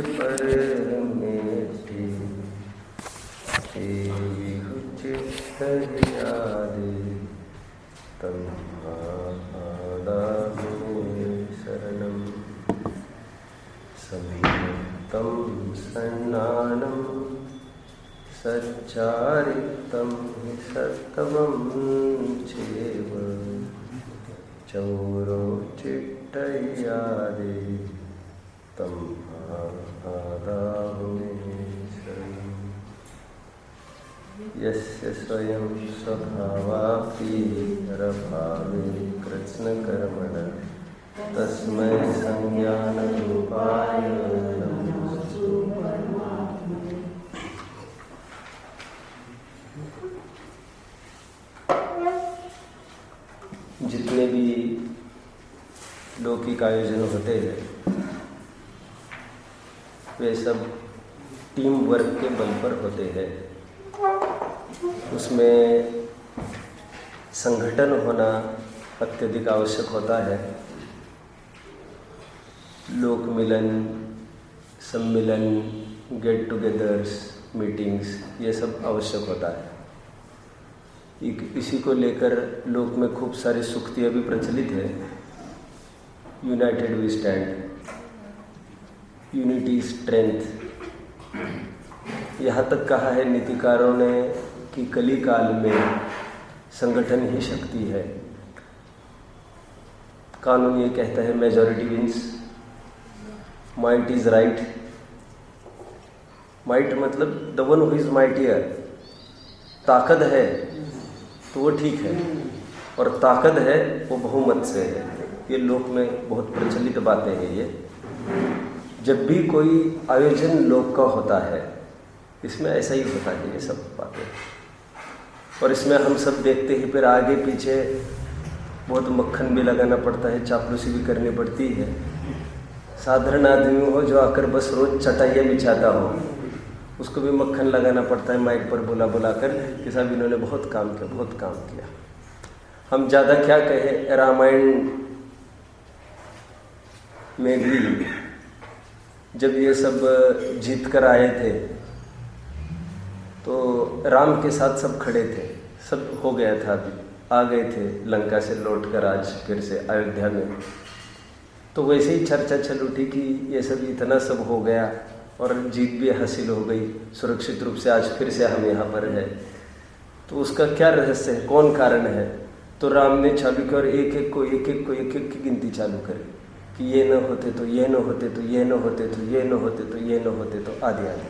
पर मेठी चित्तयादे तम शरणम संयुक्तं सन्नानं सच्चारितं हि सत्तमं चैव चौरो चिट्टयादे तं आदाहुमे शरणम् यस्य स्वयं स्वभावापि परभावे कृत्स्नकर्मणः तस्मै संज्ञानरूपाय नमोस्तु। जितने भी लौकिक आयोजन होते हैं वे सब टीम वर्क के बल पर होते हैं। उसमें संगठन होना अत्यधिक आवश्यक होता है। लोक मिलन, सम्मिलन, गेट टुगेदर्स, मीटिंग्स, ये सब आवश्यक होता है। इसी को लेकर लोक में खूब सारी सूक्तियाँ भी प्रचलित है। United we stand, unity strength, यहाँ तक कहा है नीतिकारों ने कि कली काल में संगठन ही शक्ति है। कानून ये कहता है majority wins, might is right. Might मतलब the one who is mightier. ताकत है तो वो ठीक है, और ताकत है वो बहुमत से है। ये लोक में बहुत प्रचलित बातें हैं। ये जब भी कोई आयोजन लोक का होता है इसमें ऐसा ही होता है, ये सब बातें। और इसमें हम सब देखते ही फिर आगे पीछे बहुत मक्खन भी लगाना पड़ता है, चापलूसी भी करनी पड़ती है। साधारण आदमी हो जो आकर बस रोज चटाइयाँ बिछाता हो, उसको भी मक्खन लगाना पड़ता है माइक पर बुला बुला कर कि साहब इन्होंने बहुत काम किया, बहुत काम किया। हम ज़्यादा क्या कहें, रामायण में भी जब ये सब जीत कर आए थे तो राम के साथ सब खड़े थे, सब हो गया था, अभी आ गए थे लंका से लौटकर आज फिर से अयोध्या में। तो वैसे ही चर्चा चल उठी कि ये सब इतना सब हो गया और जीत भी हासिल हो गई, सुरक्षित रूप से आज फिर से हम यहाँ पर हैं। तो उसका क्या रहस्य है, कौन कारण है? तो राम ने चालू किया और एक एक को की गिनती चालू करी कि ये न होते तो ये न होते तो ये न होते तो ये न होते तो ये न होते तो आदि आदि।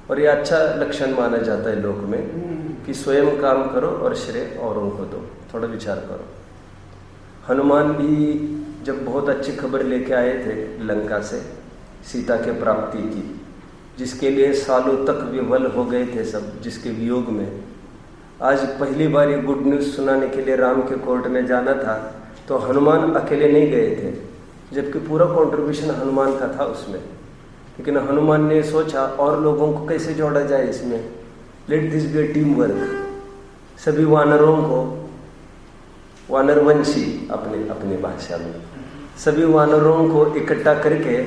और ये अच्छा लक्षण माना जाता है लोक में कि स्वयं काम करो और श्रेय औरों को दो। थोड़ा विचार करो। हनुमान भी जब बहुत अच्छी खबर लेके आए थे लंका से सीता के प्राप्ति की, जिसके लिए सालों तक विवल हो गए थे सब, जिसके वियोग में आज पहली बार ये गुड न्यूज़ सुनाने के लिए राम के कोर्ट में जाना था, तो हनुमान अकेले नहीं गए थे, जबकि पूरा कंट्रीब्यूशन हनुमान का था उसमें। लेकिन हनुमान ने सोचा और लोगों को कैसे जोड़ा जाए इसमें, let this be team work. सभी वानरों को, वानरवंशी अपनी भाषा में, सभी वानरों को इकट्ठा करके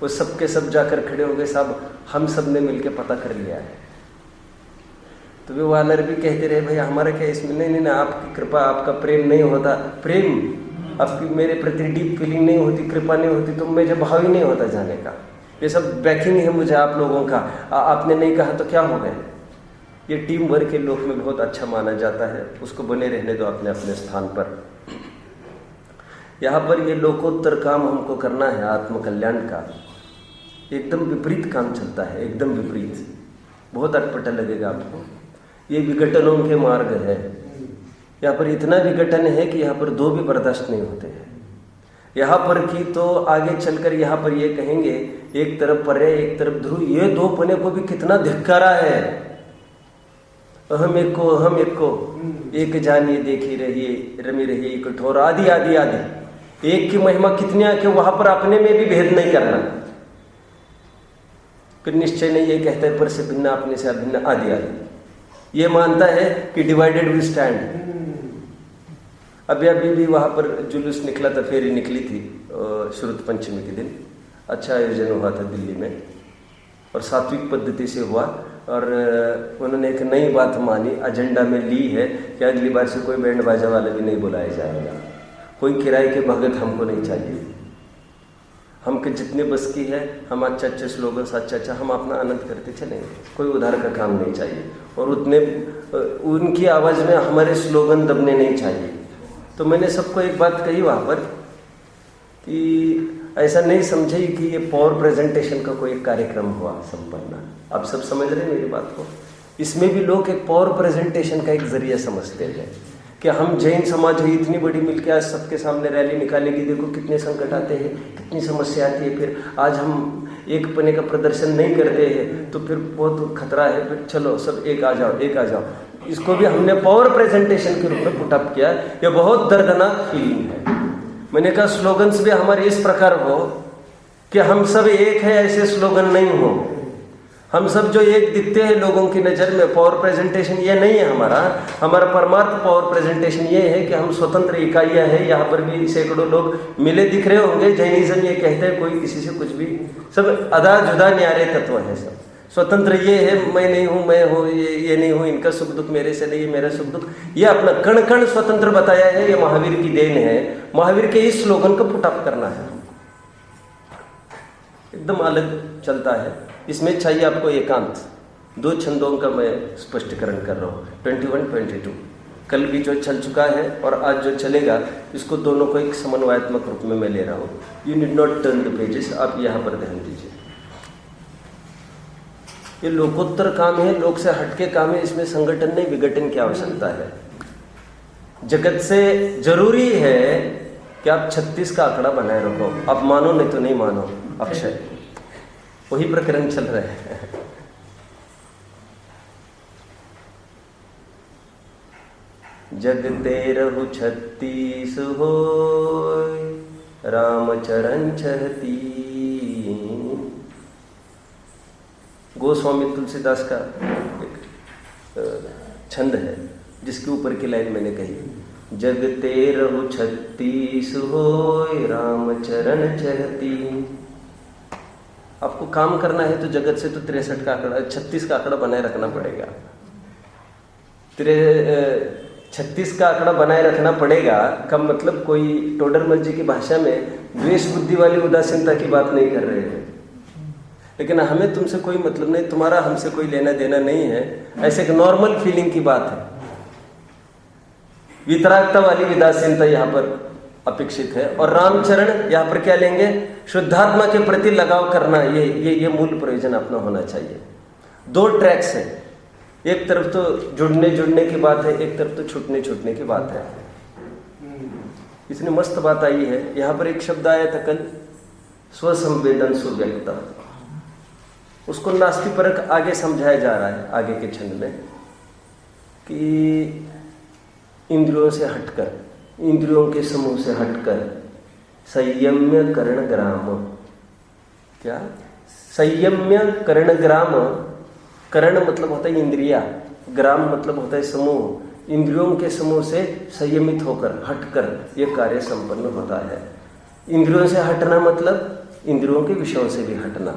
वो सब के सब जाकर खड़े हो गए, साहब हम सब ने मिलकर पता कर लिया है। तो वे वानर भी कहते रहे भाई हमारा क्या इसमें, नहीं, आपकी कृपा, आपका प्रेम नहीं होता, प्रेम आपकी मेरे प्रति डीप फीलिंग नहीं होती, कृपा नहीं होती तो मुझे भाव ही नहीं होता जाने का। ये सब बैकिंग है मुझे आप लोगों का, आपने नहीं कहा तो क्या हो गया। ये टीम वर्क के लोक में बहुत अच्छा माना जाता है, उसको बने रहने दो अपने अपने स्थान पर। यहाँ पर ये लोकोत्तर काम हमको करना है, आत्मकल्याण का। एकदम विपरीत काम चलता है, एकदम विपरीत। बहुत अटपटा लगेगा आपको। ये विघटनों के मार्ग है। यहाँ पर इतना विघटन है कि यहाँ पर दो भी बर्दाश्त नहीं होते हैं। यहाँ पर की तो आगे चलकर यहाँ पर ये कहेंगे एक तरफ पर्याय एक तरफ ध्रुव, ये दो पने को भी कितना धिक्कारा है। हम एक को एक जानिए देखी रहिए रमी रहिए कठोर आदि आदि आदि। एक की महिमा कितनी है कि वहां पर अपने में भी भेद नहीं करना। फिर निश्चय नहीं ये कहता है पर से भिन्न अपने से अभिन्न आदि आदि। ये मानता है कि डिवाइडेड वी स्टैंड। अभी भी वहाँ पर जुलूस निकला था, फेरी निकली थी श्रुत पंचमी के दिन। अच्छा आयोजन हुआ था दिल्ली में और सात्विक पद्धति से हुआ। और उन्होंने एक नई बात मानी, एजेंडा में ली है कि अगली बार से कोई बैंड बाजा वाला भी नहीं बुलाया जाएगा, कोई किराए के भगत हमको नहीं चाहिए, हमके जितने बस की है हम अच्छे स्लोगन अच्छा हम अपना आनंद करते चलेंगे, कोई उधार का काम नहीं चाहिए और उतने उनकी आवाज़ में हमारे स्लोगन दबने नहीं चाहिए। तो मैंने सबको एक बात कही वहाँ पर कि ऐसा नहीं समझे कि ये पावर प्रेजेंटेशन का कोई कार्यक्रम हुआ संपन्न। आप सब समझ रहे हैं मेरी बात को? इसमें भी लोग एक पावर प्रेजेंटेशन का एक जरिया समझते हैं कि हम जैन समाज है इतनी बड़ी मिलकर आज सबके सामने रैली निकालेगी, देखो कितने संकट आते हैं, कितनी समस्या आती है, फिर आज हम एक पने का प्रदर्शन नहीं करते हैं तो फिर बहुत खतरा है, फिर चलो सब एक आ जाओ एक आ जाओ। इसको भी हमने पावर प्रेजेंटेशन के रूप में पुटअप किया। यह बहुत दर्दनाक फीलिंग है। मैंने कहा स्लोगन्स भी हमारे इस प्रकार हो कि हम सब एक है, ऐसे स्लोगन नहीं हो। हम सब जो एक दिखते हैं लोगों की नज़र में, पावर प्रेजेंटेशन ये नहीं है हमारा परमार्थ पावर प्रेजेंटेशन ये है कि हम स्वतंत्र इकाइयाँ हैं। यहाँ पर भी सैकड़ों लोग मिले दिख रहे होंगे। जैनिज्म ये कहते हैं कोई किसी से कुछ भी, सब आधा जुदा न्यारे तत्व है। सब स्वतंत्र ये है, मैं नहीं हूँ, मैं हूँ, ये नहीं हूँ, इनका सुख दुख मेरे से नहीं, मेरा सुख दुख, ये अपना कण कण स्वतंत्र बताया है। ये महावीर की देन है। महावीर के इस स्लोगन को पुटअप करना है, एकदम अलग चलता है। इसमें चाहिए आपको एकांत। 2 छंदों का मैं स्पष्टीकरण कर रहा हूँ, 21, 22। कल भी जो चल चुका है और आज जो चलेगा, इसको दोनों को एक समन्वयात्मक रूप में मैं ले रहा हूँ। You need not turn the pages, आप यहाँ पर ध्यान दीजिए। ये लोकोत्तर काम है, लोक से हटके काम है। इसमें संगठन नहीं विघटन की आवश्यकता है। जगत से जरूरी है कि आप 36 का आंकड़ा बनाए रखो। आप मानो नहीं तो नहीं मानो, अक्षय वही प्रकरण चल रहा है। जगते रहु 36 होय, राम चरण चहती। गोस्वामी तुलसीदास का एक छंद है जिसके ऊपर की लाइन मैंने कही, जगते रहु 36 होय, राम चरण चहती। आपको काम करना है तो जगत से तो 63 का आंकड़ा, 36 का आंकड़ा बनाए रखना पड़ेगा। 36 का आंकड़ा बनाए रखना पड़ेगा का मतलब कोई टोडरमल जी की भाषा में द्वेष बुद्धि वाली उदासीनता की बात नहीं कर रहे हैं। लेकिन हमें तुमसे कोई मतलब नहीं, तुम्हारा हमसे कोई लेना देना नहीं है, ऐसे एक नॉर्मल फीलिंग की बात है। वितरागता वाली उदासीनता यहाँ पर अपेक्षित है। और रामचरण यहाँ पर क्या लेंगे? शुद्धात्मा के प्रति लगाव करना, ये मूल प्रयोजन अपना होना चाहिए। 2 ट्रैक्स हैं, एक तरफ तो जुड़ने की बात है, एक तरफ तो छूटने की बात है। इतनी मस्त बात आई है। यहाँ पर एक शब्द आया था कल, स्वसंवेदन सुव्यक्ता। उसको नास्तिकपरक आगे समझाया जा रहा है आगे के छंद में कि इंद्रियों से हटकर, इंद्रियों के समूह से हटकर संयम्य करण ग्राम। क्या? संयम्य करण ग्राम। करण मतलब होता है इंद्रिया, ग्राम मतलब होता है समूह। इंद्रियों के समूह से संयमित होकर, हटकर ये कार्य संपन्न होता है। इंद्रियों से हटना मतलब इंद्रियों के विषयों से भी हटना।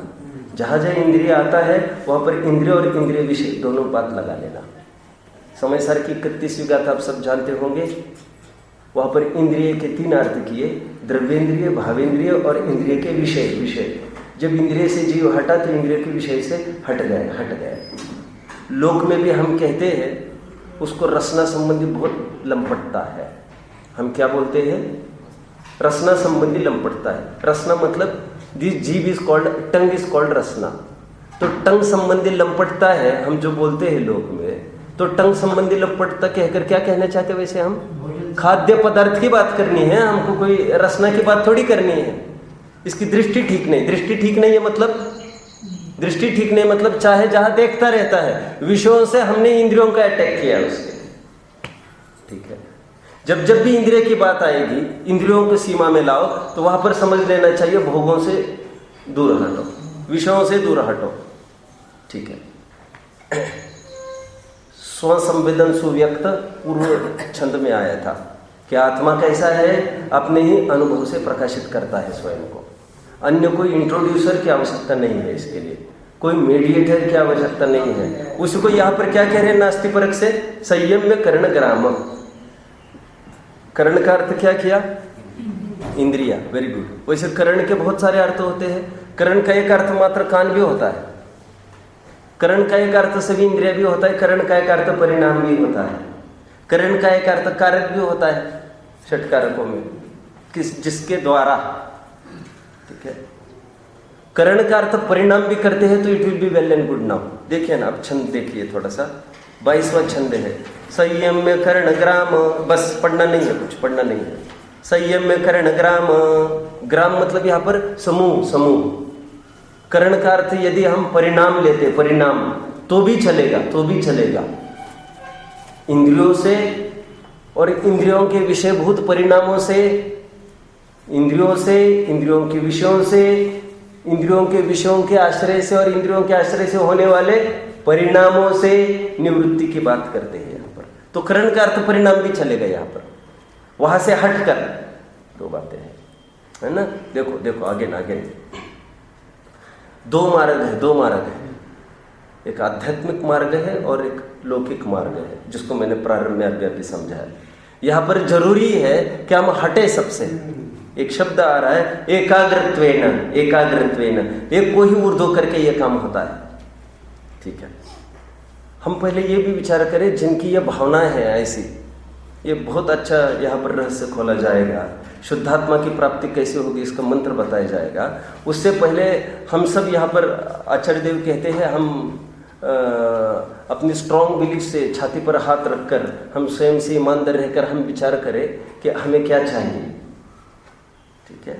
जहाँ जहाँ इंद्रिय आता है वहाँ पर इंद्रिय और इंद्रिय विषय दोनों बात लगा लेना। समय सार की 31वीं गाथा आप सब जानते होंगे। वहाँ पर इंद्रिय के 3 अर्थ किए, द्रव्येंद्रिय, भावेंद्रिय और इंद्रिय के विषय। जब इंद्रिय से जीव हटा तो इंद्रिय के विषय से हट गए। लोक में भी हम कहते हैं उसको रसना संबंधी बहुत लंपटता है। हम क्या बोलते हैं? रसना संबंधी लंपटता है। रसना मतलब दिस जीव is called, tongue is called रसना। तो टंग संबंधी लंपटता है हम जो बोलते हैं लोक में। तो टंग संबंधी लंपटता कहकर क्या कहना चाहते हैं? वैसे हम खाद्य पदार्थ की बात करनी है, हमको कोई रसना की बात थोड़ी करनी है। इसकी दृष्टि ठीक नहीं। दृष्टि ठीक नहीं है मतलब चाहे जहां देखता रहता है, विषयों से हमने इंद्रियों का अटैक किया उसके। ठीक है, जब भी इंद्रिय की बात आएगी, इंद्रियों को सीमा में लाओ तो वहां पर समझ लेना चाहिए भोगों से दूर हटो, विषयों से दूर हटो। ठीक है। स्वसंवेदन सुव्यक्त पूर्व छंद में आया था कि आत्मा कैसा है? अपने ही अनुभव से प्रकाशित करता है स्वयं को। अन्य कोई इंट्रोड्यूसर की आवश्यकता नहीं है इसके लिए, कोई मीडिएटर की आवश्यकता नहीं है। उसको यहाँ पर क्या कह रहे हैं नास्ति परक से? संयम में कर्ण ग्राम। कर्ण का अर्थ क्या किया? इंद्रिया। Very good. वैसे कर्ण के बहुत सारे अर्थ होते हैं। कर्ण का एक अर्थ मात्र कान भी होता है, कर्ण का एक अर्थ सभी इंद्रिया भी होता है, कर्ण का एक अर्थ परिणाम भी होता है, कर्ण का एक अर्थ कारक भी होता है षट कारकों में, जिसके द्वारा, ठीक है। कर्ण का अर्थ परिणाम भी करते हैं तो it will be well and good now. देखिए ना, अब छंद देखिए थोड़ा सा, 22वां छंद है। संयम में कर्ण ग्राम, बस पढ़ना नहीं है, कुछ पढ़ना नहीं है। संयम में कर्ण ग्राम, ग्राम मतलब यहाँ पर समूह, समूह। कर्ण का अर्थ यदि हम परिणाम लेते, परिणाम, तो भी चलेगा, तो भी चलेगा। इंद्रियों से और इंद्रियों के विषयभूत परिणामों से, इंद्रियों से, इंद्रियों के विषयों से, इंद्रियों के विषयों के आश्रय से और इंद्रियों के आश्रय से होने वाले परिणामों से निवृत्ति की बात करते हैं यहाँ पर। तो कर्ण का अर्थ परिणाम भी चलेगा यहाँ पर। वहां से हटकर दो बातें हैं, है ना। देखो देखो आगे ना, आगे दो मार्ग है, दो मार्ग है। एक आध्यात्मिक मार्ग है और एक लौकिक मार्ग है, जिसको मैंने प्रारंभ में अभी समझाया। यहाँ पर जरूरी है कि हम हटे सबसे। एक शब्द आ रहा है एकाग्रत्वेन, एकाग्रत्वेन, एक को ही ऊर्ध्व करके ये काम होता है, ठीक है। हम पहले ये भी विचार करें जिनकी ये भावनाएं है ऐसी, ये बहुत अच्छा यहाँ पर रहस्य खोला जाएगा। शुद्धात्मा की प्राप्ति कैसे होगी इसका मंत्र बताया जाएगा। उससे पहले हम सब यहाँ पर आचार्य देव कहते हैं, हम अपनी स्ट्रॉन्ग बिलीफ से छाती पर हाथ रखकर हम स्वयं से ईमानदार रहकर हम विचार करें कि हमें क्या चाहिए, ठीक है।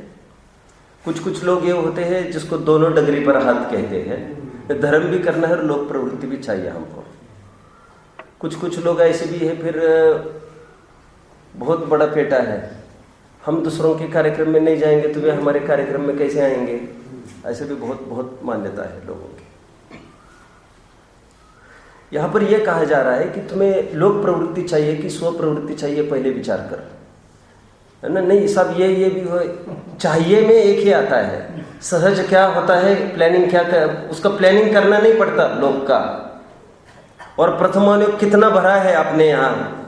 कुछ कुछ लोग ये होते हैं जिसको दोनों डगरी पर हाथ कहते हैं, धर्म भी करना है और लोक प्रवृत्ति भी चाहिए हमको। कुछ कुछ लोग ऐसे भी है, फिर बहुत बड़ा पेटा है, हम दूसरों के कार्यक्रम में नहीं जाएंगे तो वे हमारे कार्यक्रम में कैसे आएंगे, ऐसे भी बहुत बहुत मान्यता है लोगों की। यहाँ पर यह कहा जा रहा है कि तुम्हें लोक प्रवृत्ति चाहिए कि स्व प्रवृत्ति चाहिए, पहले विचार कर, है ना। नहीं सब ये भी हो, चाहिए में एक ही आता है। सहज क्या होता है, प्लानिंग क्या कर, उसका प्लानिंग करना नहीं पड़ता लोग का। और प्रथमानुयोग कितना भरा है अपने यहाँ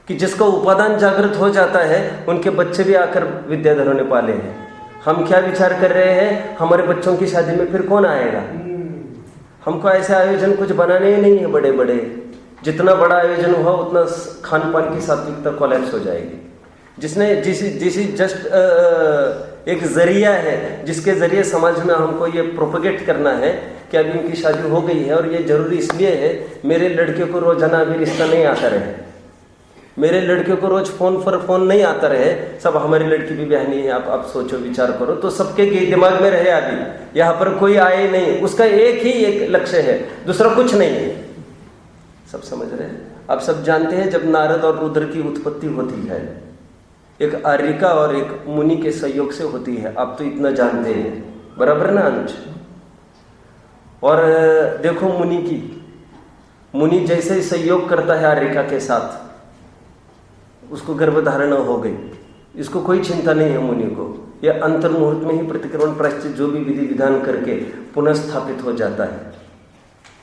कि जिसका उपादान जागृत हो जाता है उनके बच्चे भी आकर विद्याधरों ने पाले हैं। हम क्या विचार कर रहे हैं, हमारे बच्चों की शादी में फिर कौन आएगा। हमको ऐसे आयोजन कुछ बनाने ही नहीं है बड़े बड़े। जितना बड़ा आयोजन हुआ उतना खान पान की सात्विकता कोलैप्स हो जाएगी। जिसने जिस जस्ट एक जरिया है जिसके जरिए समाज में हमको ये प्रोपगेट करना है कि अभी इनकी शादी हो गई है और ये जरूरी इसलिए है, मेरे लड़के को रोजाना अभी रिश्ता नहीं आता रहे, मेरे लड़के को रोज फोन पर फोन नहीं आता रहे, सब हमारी लड़की भी बहनी है, आप सोचो विचार करो, तो सबके दिमाग में रहे अभी यहाँ पर कोई आए नहीं, उसका एक ही एक लक्ष्य है, दूसरा कुछ नहीं है। सब समझ रहे हैं। आप सब जानते हैं जब नारद और रुद्र की उत्पत्ति होती है, एक आर्यिका और एक मुनि के सहयोग से होती है, आप तो इतना जानते हैं, बराबर ना अनुज। और देखो मुनि जैसे ही सहयोग करता है आर्यिका के साथ, उसको गर्भधारणा हो गई, इसको कोई चिंता नहीं है मुनि को। यह अंतर मुहूर्त में ही प्रतिक्रमण प्रायश्चित जो भी विधि विधान करके पुनः स्थापित हो जाता है।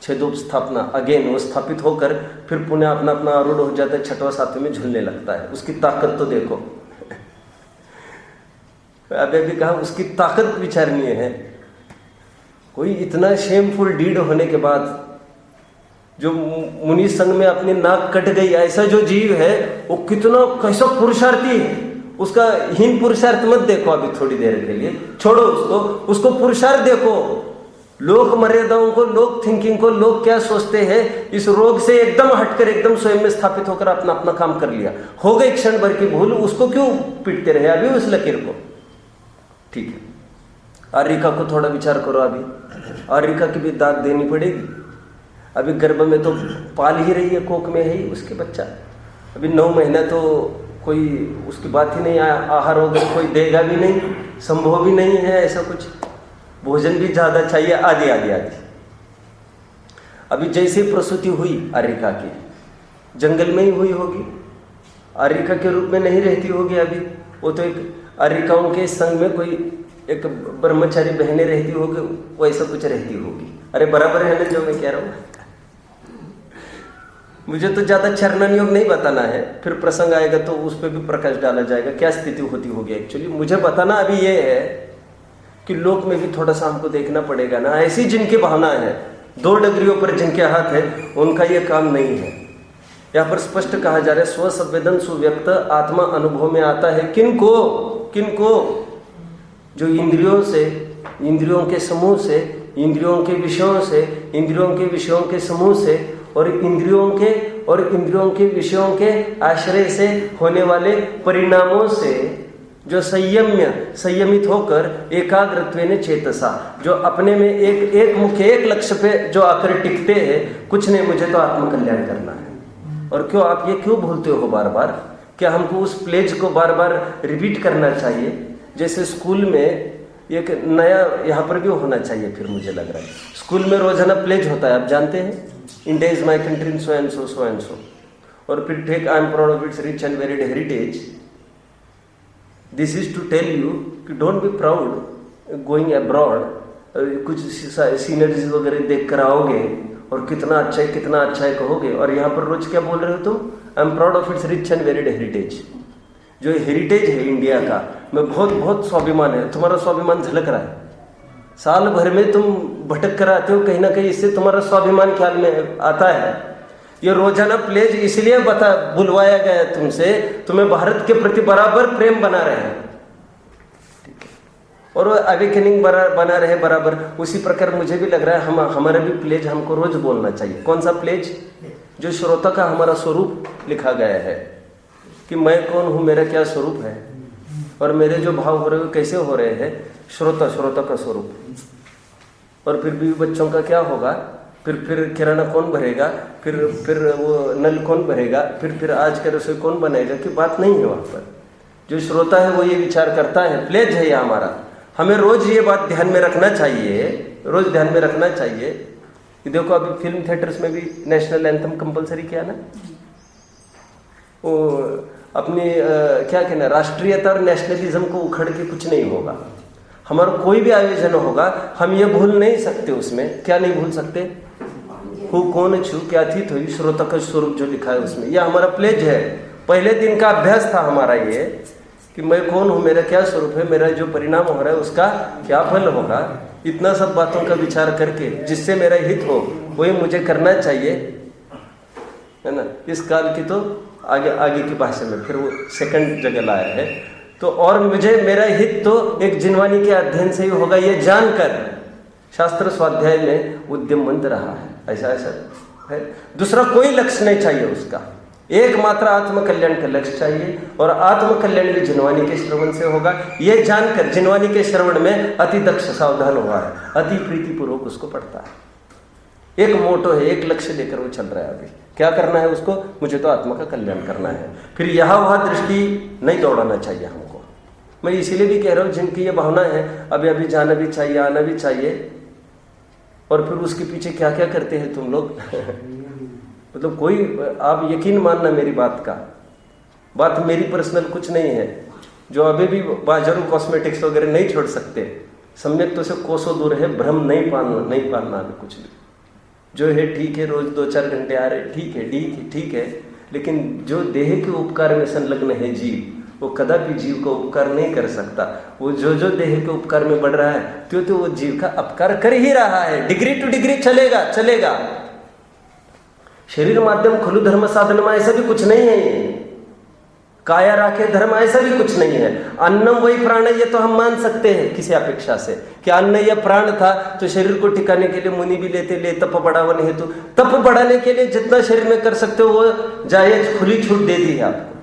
छेदोप स्थापना अगेन वो स्थापित होकर फिर पुनः अपना अपना आरूढ़ हो जाता है, छठवां सातवें में झूलने लगता है। उसकी ताकत तो देखो, अभी भी कहा उसकी ताकत विचारणीय है। कोई इतना शेमफुल डीड होने के बाद जो मुनि संघ में अपनी नाक कट गई, ऐसा जो जीव है वो कितना कैसा पुरुषार्थी है। उसका हीन पुरुषार्थ मत देखो अभी थोड़ी देर के लिए, छोड़ो उसको पुरुषार्थ देखो। लोक मर्यादाओं को, लोक थिंकिंग को, लोग क्या सोचते हैं, इस रोग से एकदम हटकर एकदम स्वयं में स्थापित होकर अपना अपना काम कर लिया। हो गई क्षण भर की भूल, उसको क्यों पीटते रहे अभी उस लकीर को, ठीक है। आर्यिका को थोड़ा विचार करो, अभी आर्यिका की भी दाद देनी पड़ेगी। अभी गर्भ में तो पाल ही रही है, कोख में है ही उसके बच्चा, अभी 9 महीना तो कोई उसकी बात ही नहीं, आहार वगैरह कोई देगा भी नहीं, संभव भी नहीं है ऐसा कुछ, भोजन भी ज़्यादा चाहिए, आदि आदि आदि। अभी जैसे प्रसूति हुई आर्यिका की, जंगल में ही हुई होगी, आर्यिका के रूप में नहीं रहती होगी अभी। वो तो एक आर्यिकाओं के संग में कोई एक ब्रह्मचारी बहनें रहती होगी वैसा कुछ रहती होगी। अरे बराबर है ना जो मैं कह रहा हूँ। मुझे तो ज्यादा चरणन योग नहीं बताना है, फिर प्रसंग आएगा तो उस पर भी प्रकाश डाला जाएगा क्या स्थिति होती होगी। एक्चुअली मुझे बताना अभी ये है कि लोक में भी थोड़ा सा हमको देखना पड़ेगा ना। ऐसी जिनकी भावना है, 2 डगरियों पर जिनके हाथ है, उनका ये काम नहीं है। यहाँ पर स्पष्ट कहा जा रहा है स्व संवेदन सुव्यक्त आत्मा अनुभव में आता है। किनको? किनको? जो इंद्रियों से, इंद्रियों के समूह से, इंद्रियों के विषयों से, इंद्रियों के विषयों के समूह से और इंद्रियों के विषयों के आश्रय से होने वाले परिणामों से जो संयमित होकर एकाग्रत्वेन चेतसा, जो अपने में एक मुख्य एक लक्ष्य पे जो आकर टिकते हैं, कुछ नहीं मुझे तो आत्मकल्याण करना है। और क्यों आप ये क्यों भूलते हो बार बार? क्या हमको उस प्लेज को बार बार रिपीट करना चाहिए? जैसे स्कूल में एक नया यहाँ पर भी होना चाहिए। फिर मुझे लग रहा है स्कूल में रोजाना प्लेज होता है, आप जानते हैं, India is my country in so and so so and so. और फिर take I am proud of its rich and varied heritage. This is to tell you कि don't be proud going abroad, कुछ sceneries वगैरह देख कर आओगे और कितना अच्छा है कहोगे, और यहाँ पर रोज क्या बोल रहे हो तुम? आई am proud of its rich and varied heritage. जो हेरिटेज है इंडिया का, मैं बहुत स्वाभिमान है। तुम्हारा स्वाभिमान झलक रहा है, साल भर में तुम भटक कर आते हो कहीं ना कहीं, इससे तुम्हारा स्वाभिमान ख्याल में आता है। ये रोजाना प्लेज इसलिए बुलवाया गया है तुमसे, तुम्हें भारत के प्रति बराबर प्रेम बना रहे हैं, ठीक है, और अवेकनिंग बना रहे बराबर। उसी प्रकार मुझे भी लग रहा है हमारा भी प्लेज हमको रोज बोलना चाहिए। कौन सा प्लेज? जो श्रोता का हमारा स्वरूप लिखा गया है कि मैं कौन हूँ, मेरा क्या स्वरूप है, और मेरे जो भाव हो रहे हैं कैसे हो रहे हैं। श्रोता का स्वरूप। और फिर भी बच्चों का क्या होगा? फिर किराना कौन भरेगा, फिर वो नल कौन भरेगा, फिर आज का रसोई कौन बनाएगा, की बात नहीं है। वहाँ पर जो श्रोता है वो ये विचार करता है, प्लेज है ये हमारा। हमें रोज ये बात ध्यान में रखना चाहिए, रोज ध्यान में रखना चाहिए। देखो अभी फिल्म थिएटर्स में भी नेशनल एंथम कंपलसरी किया ना, वो अपनी क्या कहना, राष्ट्रीयता और नेशनलिज्म को उखड़ के कुछ नहीं होगा। हमारा कोई भी आयोजन होगा, हम ये भूल नहीं सकते उसमें, क्या नहीं भूल सकते? हु कौन छु क्या थी थोड़ी श्रोता का स्वरूप जो लिखा है उसमें, यह हमारा प्लेज है। पहले दिन का अभ्यास था हमारा ये कि मैं कौन हूँ, मेरा क्या स्वरूप है, मेरा जो परिणाम हो रहा है उसका क्या फल होगा। इतना सब बातों का विचार करके जिससे मेरा हित हो वही मुझे करना चाहिए, है ना। इस काल की तो आगे की भाषा में फिर वो सेकंड जगह लाया है। तो और मुझे मेरा हित तो एक जिनवानी के अध्ययन से ही होगा, ये जानकर शास्त्र स्वाध्याय में उद्यम मंद रहा है। ऐसा है, दूसरा कोई लक्ष्य नहीं चाहिए उसका, एकमात्र आत्मकल्याण का लक्ष्य चाहिए। और आत्मकल्याण भी जिनवानी के श्रवण से होगा, ये जानकर जिनवानी के श्रवण में अति दक्ष सावधान हुआ है, अति प्रीतिपूर्वक उसको पढ़ता है। एक मोटो है, एक लक्ष्य लेकर वो चल रहा है। अभी क्या करना है उसको? मुझे तो आत्मा का कल्याण करना है। फिर यहाँ वहाँ दृष्टि नहीं दौड़ाना चाहिए हमको। मैं इसीलिए भी कह रहा हूँ जिनकी ये भावना है अभी जाना भी चाहिए, आना भी चाहिए, और फिर उसके पीछे क्या क्या करते हैं तुम लोग मतलब कोई, आप यकीन मानना मेरी बात मेरी पर्सनल कुछ नहीं है। जो अभी भी बाजारू कॉस्मेटिक्स वगैरह नहीं छोड़ सकते, सम्यक तो से कोसों दूर है, भ्रम नहीं पालना अभी कुछ भी। जो है ठीक है, रोज 2-4 घंटे आ रहे, ठीक है, लेकिन जो देह के उपकार में संलग्न है जीव, वो कदापि जीव का उपकार नहीं कर सकता। वो जो देह के उपकार में बढ़ रहा है तो वो जीव का अपकार कर ही रहा है। डिग्री टू डिग्री चलेगा। शरीर माध्यम खुलू धर्म साधन में ऐसा भी कुछ नहीं है। ये काया राखे धर्म ऐसा भी कुछ नहीं है। अन्नम वही प्राण, ये तो हम मान सकते हैं किसी अपेक्षा से कि अन्न या प्राण था तो शरीर को टिकाने के लिए मुनि भी ले तप बढ़ावन हेतु, तप बढ़ाने के लिए जितना शरीर में कर सकते हो वो जायज खुली छूट दे दी है आपको।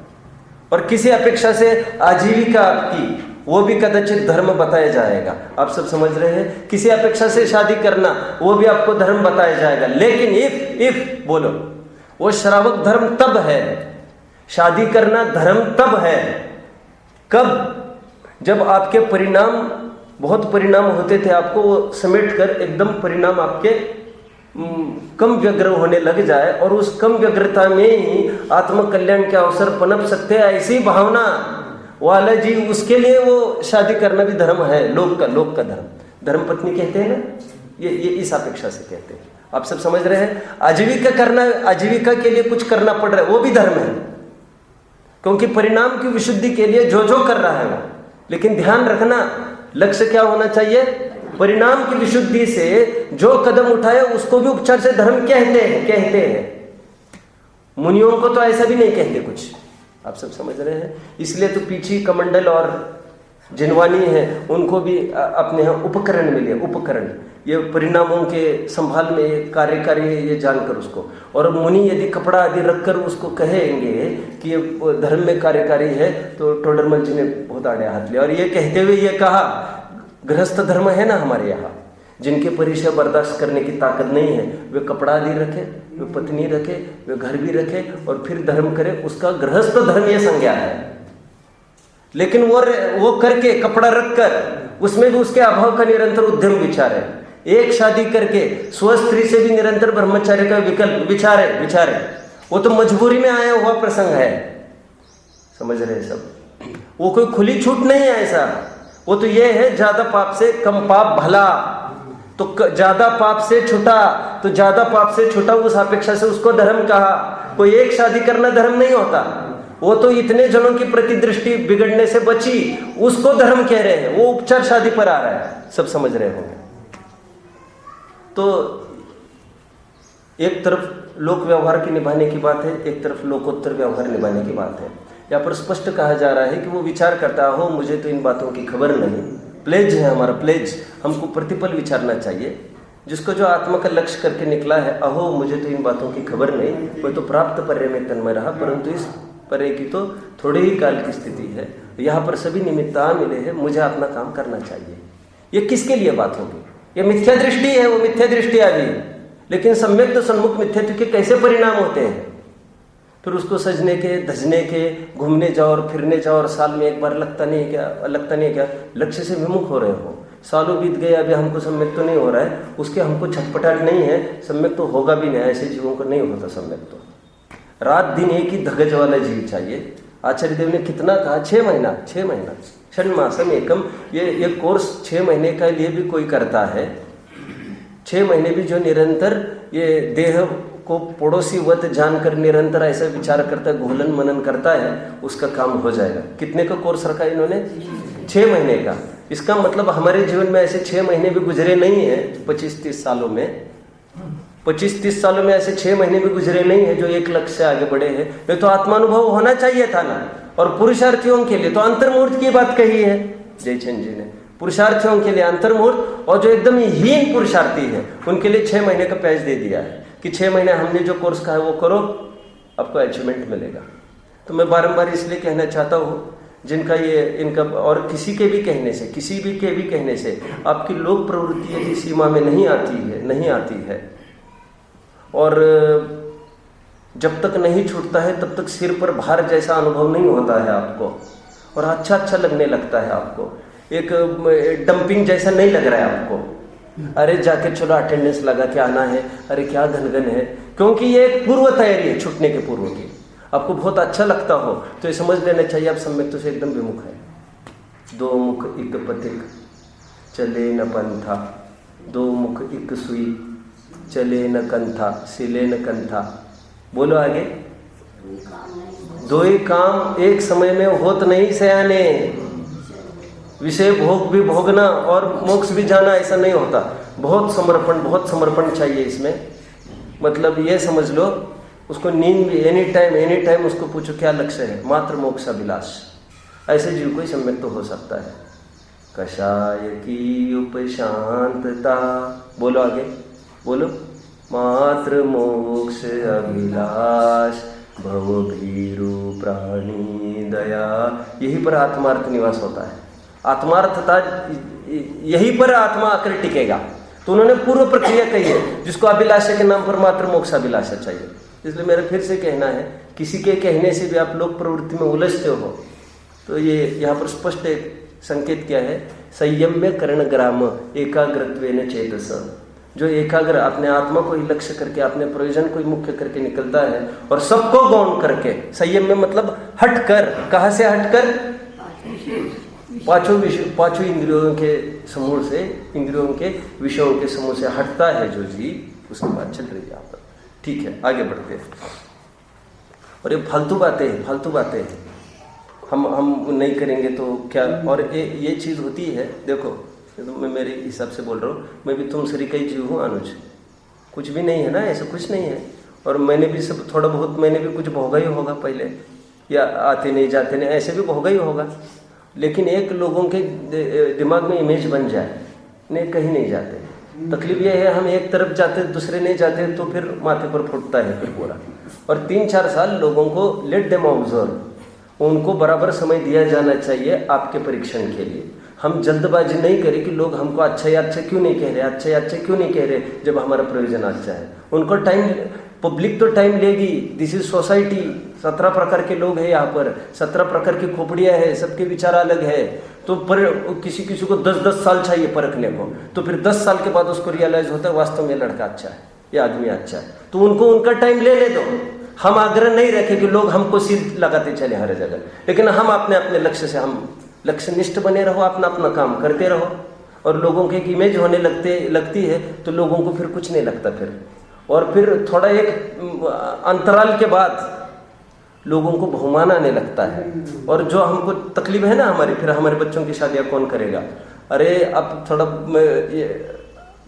और किसी अपेक्षा से आजीविका आपकी, वो भी कदाचित धर्म बताया जाएगा। आप सब समझ रहे हैं? किसी अपेक्षा से शादी करना, वो भी आपको धर्म बताया जाएगा। लेकिन इफ बोलो, वो श्रावक धर्म तब है, शादी करना धर्म तब है कब? जब आपके बहुत परिणाम होते थे, आपको वो समेट कर एकदम परिणाम आपके कम व्यग्र होने लग जाए, और उस कम व्यग्रता में ही आत्मकल्याण के अवसर पनप सकते हैं। ऐसी भावना वो अलग जी, उसके लिए वो शादी करना भी धर्म है, लोक का धर्म। धर्म पत्नी कहते हैं ना, ये इस अपेक्षा से कहते हैं। आप सब समझ रहे हैं? आजीविका के लिए कुछ करना पड़ रहा है, वो भी धर्म है, क्योंकि परिणाम की विशुद्धि के लिए जो कर रहा है वो। लेकिन ध्यान रखना, लक्ष्य क्या होना चाहिए? परिणाम की विशुद्धि से जो कदम उठाए उसको भी उपचार से धर्म कहते हैं। मुनियों को तो ऐसा भी नहीं कहते कुछ। आप सब समझ रहे हैं? इसलिए तो पीछी कमंडल और जिनवानी है, उनको भी अपने यहाँ उपकरण मिले। उपकरण ये परिणामों के संभाल में ये कार्यकारी है, ये जानकर उसको। और मुनि यदि कपड़ा आदि रखकर उसको कहेंगे कि ये धर्म में कार्यकारी है, तो टोडरमल जी ने बहुत आड़े हाथ लिया। और ये कहते हुए ये कहा, गृहस्थ धर्म है ना हमारे यहाँ, जिनके परिचय बर्दाश्त करने की ताकत नहीं है, वे कपड़ा आदि रखे, वे पत्नी रखे, वे घर भी रखे और फिर धर्म करे, उसका गृहस्थ धर्म ये संज्ञा है। लेकिन वो करके कपड़ा रखकर उसमें भी उसके अभाव का निरंतर उद्यम विचार है। एक शादी करके स्वस्थ से भी निरंतर ब्रह्मचार्य का विकल्प विचारे, वो तो मजबूरी में आया हुआ प्रसंग है। समझ रहे सब? वो कोई खुली छूट नहीं है ऐसा। वो तो ये है, ज्यादा पाप से कम पाप भला, तो ज्यादा पाप से छूटा, तो ज्यादा पाप से छूटा उस अपेक्षा से उसको धर्म कहा। कोई एक शादी करना धर्म नहीं होता, वो तो इतने जनों की प्रतिदृष्टि बिगड़ने से बची, उसको धर्म कह रहे हैं। वो उपचार शादी पर आ रहा है, सब समझ रहे होंगे। तो एक तरफ लोक व्यवहार की निभाने की बात है, एक तरफ लोकोत्तर व्यवहार निभाने की बात है। यहाँ पर स्पष्ट कहा जा रहा है कि वो विचार करता हो, मुझे तो इन बातों की खबर नहीं, प्लेज है हमारा, प्लेज, हमको प्रतिपल विचारना चाहिए। जिसको जो आत्मा का लक्ष्य करके निकला है, अहो मुझे तो इन बातों की खबर नहीं, कोई तो प्राप्त पर्य में तन्मय रहा, परंतु इस पर्य की तो थोड़े ही काल की स्थिति है, यहाँ पर सभी निमित्ता मिले हैं, मुझे अपना काम करना चाहिए। ये किसके लिए बात होगी? ये मिथ्या दृष्टि है, वो मिथ्या दृष्टि आ गई। लेकिन सम्यक तो सन्मुख मिथ्यात्व के कैसे परिणाम होते हैं? फिर उसको सजने के, धजने के, घूमने जाओ और फिरने जाओ और साल में एक बार लगता नहीं है क्या लक्ष्य से विमुख हो रहे हो। सालों बीत गए, अभी हमको सम्यक तो नहीं हो रहा है, उसके हमको छटपटाहट नहीं है, सम्यक तो होगा भी नहीं। ऐसे जीवों को नहीं होता सम्यक। तो रात दिन एक ही धगज वाला जीव चाहिए। आचार्य देव ने कितना कहा? 6 महीना, 6 महीना, षण्मासम एकम। ये कोर्स 6 महीने का लिए भी कोई करता है, 6 महीने भी जो निरंतर ये देह को पड़ोसी वत जानकर निरंतर ऐसा विचार करता है, घोलन मनन करता है, उसका काम हो जाएगा। कितने का कोर्स रखा इन्होंने? 6 महीने का। इसका मतलब हमारे जीवन में ऐसे 6 महीने भी गुजरे नहीं है 25-30 सालों में। 25-30 सालों में ऐसे 6 महीने भी गुजरे नहीं है जो एक लक्ष्य से आगे बढ़े हैं। ये तो आत्मानुभव होना चाहिए था ना। और पुरुषार्थियों के लिए तो अंतर्मुहूर्त की बात कही है जयचंद जी ने। पुरुषार्थियों के लिए अंतर्मुहूर्त, और जो एकदम हीन पुरुषार्थी है उनके लिए 6 महीने का पैच दे दिया है कि 6 महीने हमने जो कोर्स कहा है वो करो, आपको अचीवमेंट मिलेगा। तो मैं बारंबार इसलिए कहना चाहता हूँ, जिनका ये इनका और किसी के भी कहने से, किसी भी के भी कहने से आपकी लोक प्रवृत्ति यदि सीमा में नहीं आती है और जब तक नहीं छूटता है तब तक सिर पर भार जैसा अनुभव नहीं होता है आपको, और अच्छा लगने लगता है आपको, एक डंपिंग जैसा नहीं लग रहा है आपको। अरे जाके चलो अटेंडेंस लगा के आना है, अरे क्या घनघन है, क्योंकि ये एक पूर्व तैयारी है छूटने के पूर्व की। आपको बहुत अच्छा लगता हो तो ये समझ लेना चाहिए आप सम्यक से एकदम विमुख है। 2 मुख इक पथिक चले न पंथा, 2 मुख इक सुई चले न कंथा, सिले न कंथा। बोलो आगे। 2 ही काम एक समय में होत नहीं सयाने। विषय भोग भी भोगना और मोक्ष भी जाना ऐसा नहीं होता। बहुत समर्पण चाहिए इसमें। मतलब ये समझ लो, उसको नींद भी एनी टाइम उसको पूछो क्या लक्ष्य है, मात्र मोक्ष अभिलाष। ऐसे जीव को ही सम्यक तो हो सकता है। कषाय की उपशांतता, बोलो आगे, बोलो। मात्र मोक्ष अभिलाष भव भीरु प्राणी दया। यही पर आत्मार्थ निवास होता है। आत्मार्थता यही पर आत्मा आकर टिकेगा। तो उन्होंने पूर्व प्रक्रिया कही है, जिसको अभिलाषा के नाम पर मात्र मोक्ष अभिलाषा चाहिए। इसलिए मेरा फिर से कहना है, किसी के कहने से भी आप लोक प्रवृत्ति में उलझते हो तो ये यहाँ पर स्पष्ट एक संकेत क्या है? संयम्य करण ग्राम एकाग्रत्वेन चेतस। जो एकाग्र अपने आत्मा को ही लक्ष्य करके, अपने प्रयोजन को ही मुख्य करके निकलता है और सबको गौण करके, संयम में मतलब हट कर, कहाँ से हट कर? पांचों इंद्रियों के समूह से, इंद्रियों के विषयों के समूह से हटता है जो जीव, उसकी बात चल रही है यहाँ पर। ठीक है, आगे बढ़ते हैं। और ये फालतू बातें हैं, फालतू बातें हैं, हम नहीं करेंगे तो क्या। और ये चीज़ होती है, देखो तो मैं मेरे हिसाब से बोल रहा हूँ, मैं भी तुम सरी कई जीव हूँ अनुज, कुछ भी नहीं है ना, ऐसा कुछ नहीं है। और मैंने भी सब थोड़ा बहुत, मैंने भी कुछ भोगा ही होगा पहले, या आते नहीं जाते नहीं ऐसे भी भोगा ही होगा। लेकिन एक लोगों के दिमाग में इमेज बन जाए, नहीं कहीं नहीं जाते। तकलीफ ये है, हम एक तरफ जाते दूसरे नहीं जाते तो फिर माथे पर फुटता है फिर पूरा। और 3-4 साल लोगों को लेट देम ऑब्जर्व, उनको बराबर समय दिया जाना चाहिए आपके परीक्षण के लिए। हम जल्दबाजी नहीं करें कि लोग हमको अच्छा या अच्छा क्यों नहीं कह रहे, अच्छा या अच्छा क्यों नहीं कह रहे, जब हमारा प्रयोजन अच्छा है। उनको टाइम, पब्लिक तो टाइम लेगी। दिस इज सोसाइटी, 17 प्रकार के लोग हैं यहाँ पर, 17 प्रकार की खोपड़ियाँ हैं, सबके विचार अलग है। तो पर किसी किसी को 10-10 साल चाहिए परखने को, तो फिर 10 साल के बाद उसको रियलाइज होता है वास्तव में लड़का अच्छा है, ये आदमी अच्छा है, तो उनको उनका टाइम ले दो। हम आग्रह नहीं रखें कि लोग हमको सीध लगाते चले हर जगह, लेकिन हम अपने अपने लक्ष्य से, हम लक्ष्यनिष्ठ बने रहो, अपना अपना काम करते रहो। और लोगों की एक इमेज होने लगती है तो लोगों को फिर कुछ नहीं लगता फिर। और फिर थोड़ा एक अंतराल के बाद लोगों को बहुमान आने लगता है। और जो हमको तकलीफ है ना हमारी, फिर हमारे बच्चों की शादियाँ कौन करेगा। अरे अब थोड़ा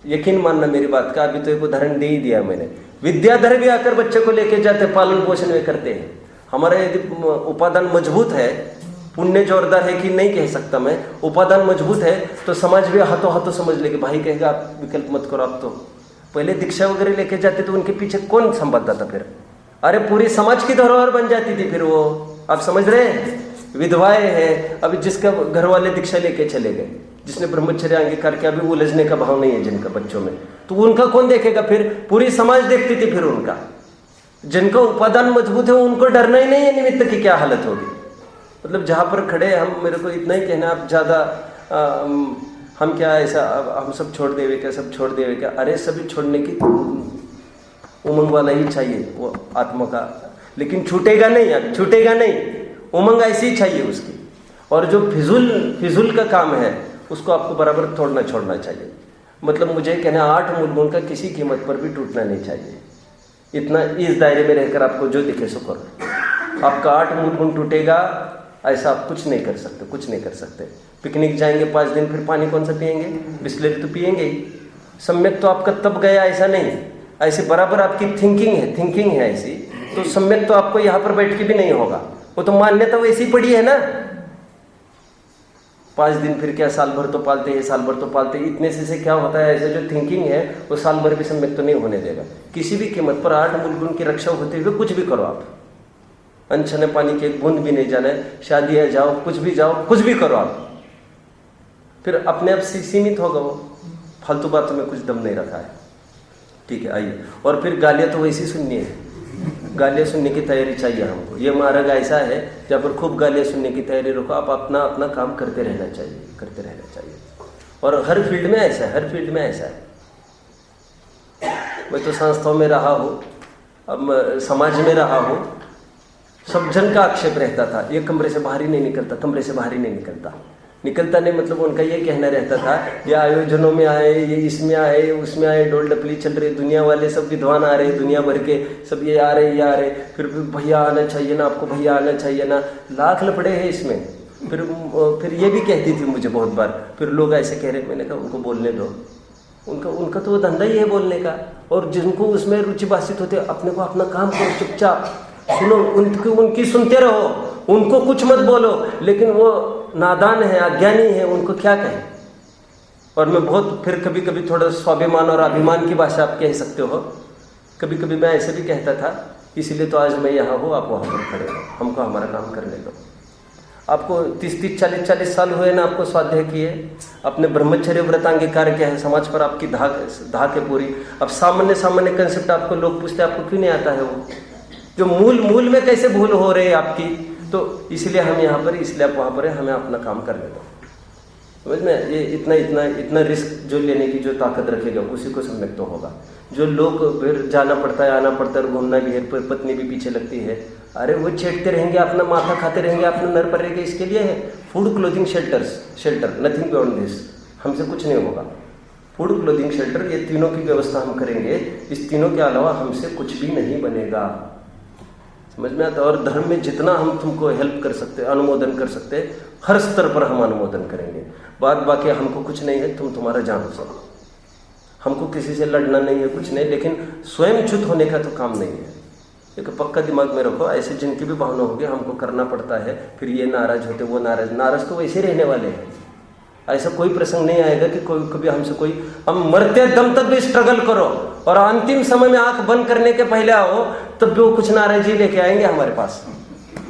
यकीन मानना मेरी बात का, अभी तो एक उदाहरण दे ही दिया मैंने। विद्याधर भी आकर बच्चे को लेके जाते, पालन पोषण में करते हैं। हमारा यदि उपादान मजबूत है, पुण्य जोरदार है कि नहीं कह सकता मैं, उपादान मजबूत है तो समाज भी हाथों हाथों समझ लेके, भाई कहेगा आप विकल्प मत करो। आप तो पहले दीक्षा वगैरह लेके जाते तो उनके पीछे कौन संभालता था फिर। अरे पूरी समाज की धरोहर बन जाती थी फिर वो, आप समझ रहे हैं। विधवाएं हैं, अभी जिसका घर वाले दीक्षा लेके चले गए, जिसने ब्रह्मचर्य अंगीकार किया, अभी उलझने का भाव नहीं है जिनका बच्चों में, तो उनका कौन देखेगा फिर। पूरी समाज देखती थी फिर उनका। जिनका उपादान मजबूत है उनको डरना ही नहीं है निमित्त की क्या हालत होगी। मतलब जहाँ पर खड़े हम, मेरे को इतना ही कहना, आप ज़्यादा हम क्या ऐसा हम सब छोड़ देवे क्या, सब छोड़ देवे क्या। अरे सभी छोड़ने की उमंग वाला ही चाहिए वो आत्मा का, लेकिन छूटेगा नहीं, अब छूटेगा नहीं, उमंग ऐसी ही चाहिए उसकी। और जो फिजूल का काम है उसको आपको बराबर तोड़ना छोड़ना चाहिए। मतलब मुझे कहना 8 मूल गुण का किसी कीमत पर भी टूटना नहीं चाहिए। इतना इस दायरे में रहकर आपको जो दिखे सो करो। आपका 8 मूल गुण टूटेगा ऐसा आप कुछ नहीं कर सकते, कुछ नहीं कर सकते। पिकनिक जाएंगे 5 दिन, फिर पानी कौन सा पिएंगे, बिस्लरी तो पिएंगे ही। सम्यक तो आपका तब गया ऐसा नहीं, ऐसे बराबर आपकी थिंकिंग है ऐसी, तो सम्यक तो आपको यहाँ पर बैठ के भी नहीं होगा। वो तो मान्यता वैसी पड़ी है ना। 5 दिन फिर क्या, साल भर तो पालते हैं, साल भर तो पालते हैं। इतने से क्या होता है, ऐसे जो थिंकिंग है वो साल भर भी सम्यक तो नहीं होने देगा। किसी भी कीमत पर 8 मूल गुण की रक्षा होते हुए कुछ भी करो आप। अनछने पानी के एक बूंद भी नहीं जाना है, शादी है जाओ, कुछ भी जाओ, कुछ भी करो आप, फिर अपने आप सीमित होगा वो। फालतू बातों में कुछ दम नहीं रखा है। ठीक है, आइए। और फिर गालियाँ तो वैसी सुननी है, गालियाँ सुनने की तैयारी चाहिए हमको। ये मार्ग ऐसा है जहाँ पर खूब गालियाँ सुनने की तैयारी रखो। आप अपना अपना काम करते रहना चाहिए, करते रहना चाहिए। और हर फील्ड में ऐसा है, हर फील्ड में ऐसा है। मैं तो संस्थाओं में रहा हूँ, अब समाज में रहा हूँ, सब जन का आक्षेप रहता था, ये कमरे से बाहर ही नहीं निकलता, कमरे से बाहर ही नहीं निकलता नहीं। मतलब उनका ये कहना रहता था, ये आयोजनों में आए, ये इसमें आए, उसमें आए, डोल डपली चल रही, दुनिया वाले सब विद्वान आ रहे, दुनिया भर के सब ये आ रहे, फिर भैया आना चाहिए ना, आपको भैया आना चाहिए ना, लाख लपड़े हैं इसमें। फिर ये भी कहती थी मुझे बहुत बार, फिर लोग ऐसे कह रहे, मैंने कहा उनको बोलने दो, उनका तो धंधा ही है बोलने का। और जिनको उसमें रुचि बासित होते, अपने को अपना काम करो, चुपचाप सुनो, उनकी सुनते रहो, उनको कुछ मत बोलो। लेकिन वो नादान है, अज्ञानी है, उनको क्या कहें। और मैं बहुत फिर कभी कभी थोड़ा स्वाभिमान और अभिमान की भाषा आप कह सकते हो, कभी कभी मैं ऐसे भी कहता था, इसीलिए तो आज मैं यहाँ हूँ, आप वहाँ पर खड़े हो, हमको हमारा काम करने दो। आपको 30-30, 40-40 साल हुए ना आपको स्वाध्याय किए, अपने ब्रह्मचर्य व्रत अंगीकार किया है, समाज पर आपकी धाक है पूरी। अब सामान्य कंसेप्ट आपको लोग पूछते हैं, आपको क्यों नहीं आता है वो, जो मूल में कैसे भूल हो रही है आपकी। तो इसलिए हम यहाँ पर, इसलिए आप वहाँ पर है, हमें अपना काम करने दो। समझ में, ये इतना रिस्क जो लेने की जो ताकत रखेगा उसी को सम्यक तो होगा। जो लोग फिर जाना पड़ता है, आना पड़ता है, घूमना भी है, पत्नी भी पीछे लगती है, अरे वो छेड़ते रहेंगे, अपना माथा खाते रहेंगे, अपना नर पर रहेंगे, इसके लिए है। Food clothing shelter, nothing beyond this, हमसे कुछ नहीं होगा। फूड क्लोथिंग शेल्टर, ये तीनों की व्यवस्था हम करेंगे, इस तीनों के अलावा हमसे कुछ भी नहीं बनेगा। समझ में आता? और धर्म में जितना हम तुमको हेल्प कर सकते, अनुमोदन कर सकते, हर स्तर पर हम अनुमोदन करेंगे। बाकी हमको कुछ नहीं है, तुम तुम्हारा जान सको, हमको किसी से लड़ना नहीं है, कुछ नहीं, लेकिन स्वयं च्युत होने का तो काम नहीं है। एक पक्का दिमाग में रखो, ऐसे जिनकी भी भावना होगी हमको करना पड़ता है, फिर ये नाराज होते, वो नाराज तो वैसे रहने वाले हैं। ऐसा कोई प्रसंग नहीं आएगा कि कोई कभी हमसे कोई, हम मरते दम तक भी स्ट्रगल करो और अंतिम समय में आंख बंद करने के पहले आओ, तब भी वो कुछ नाराजी लेके आएंगे हमारे पास।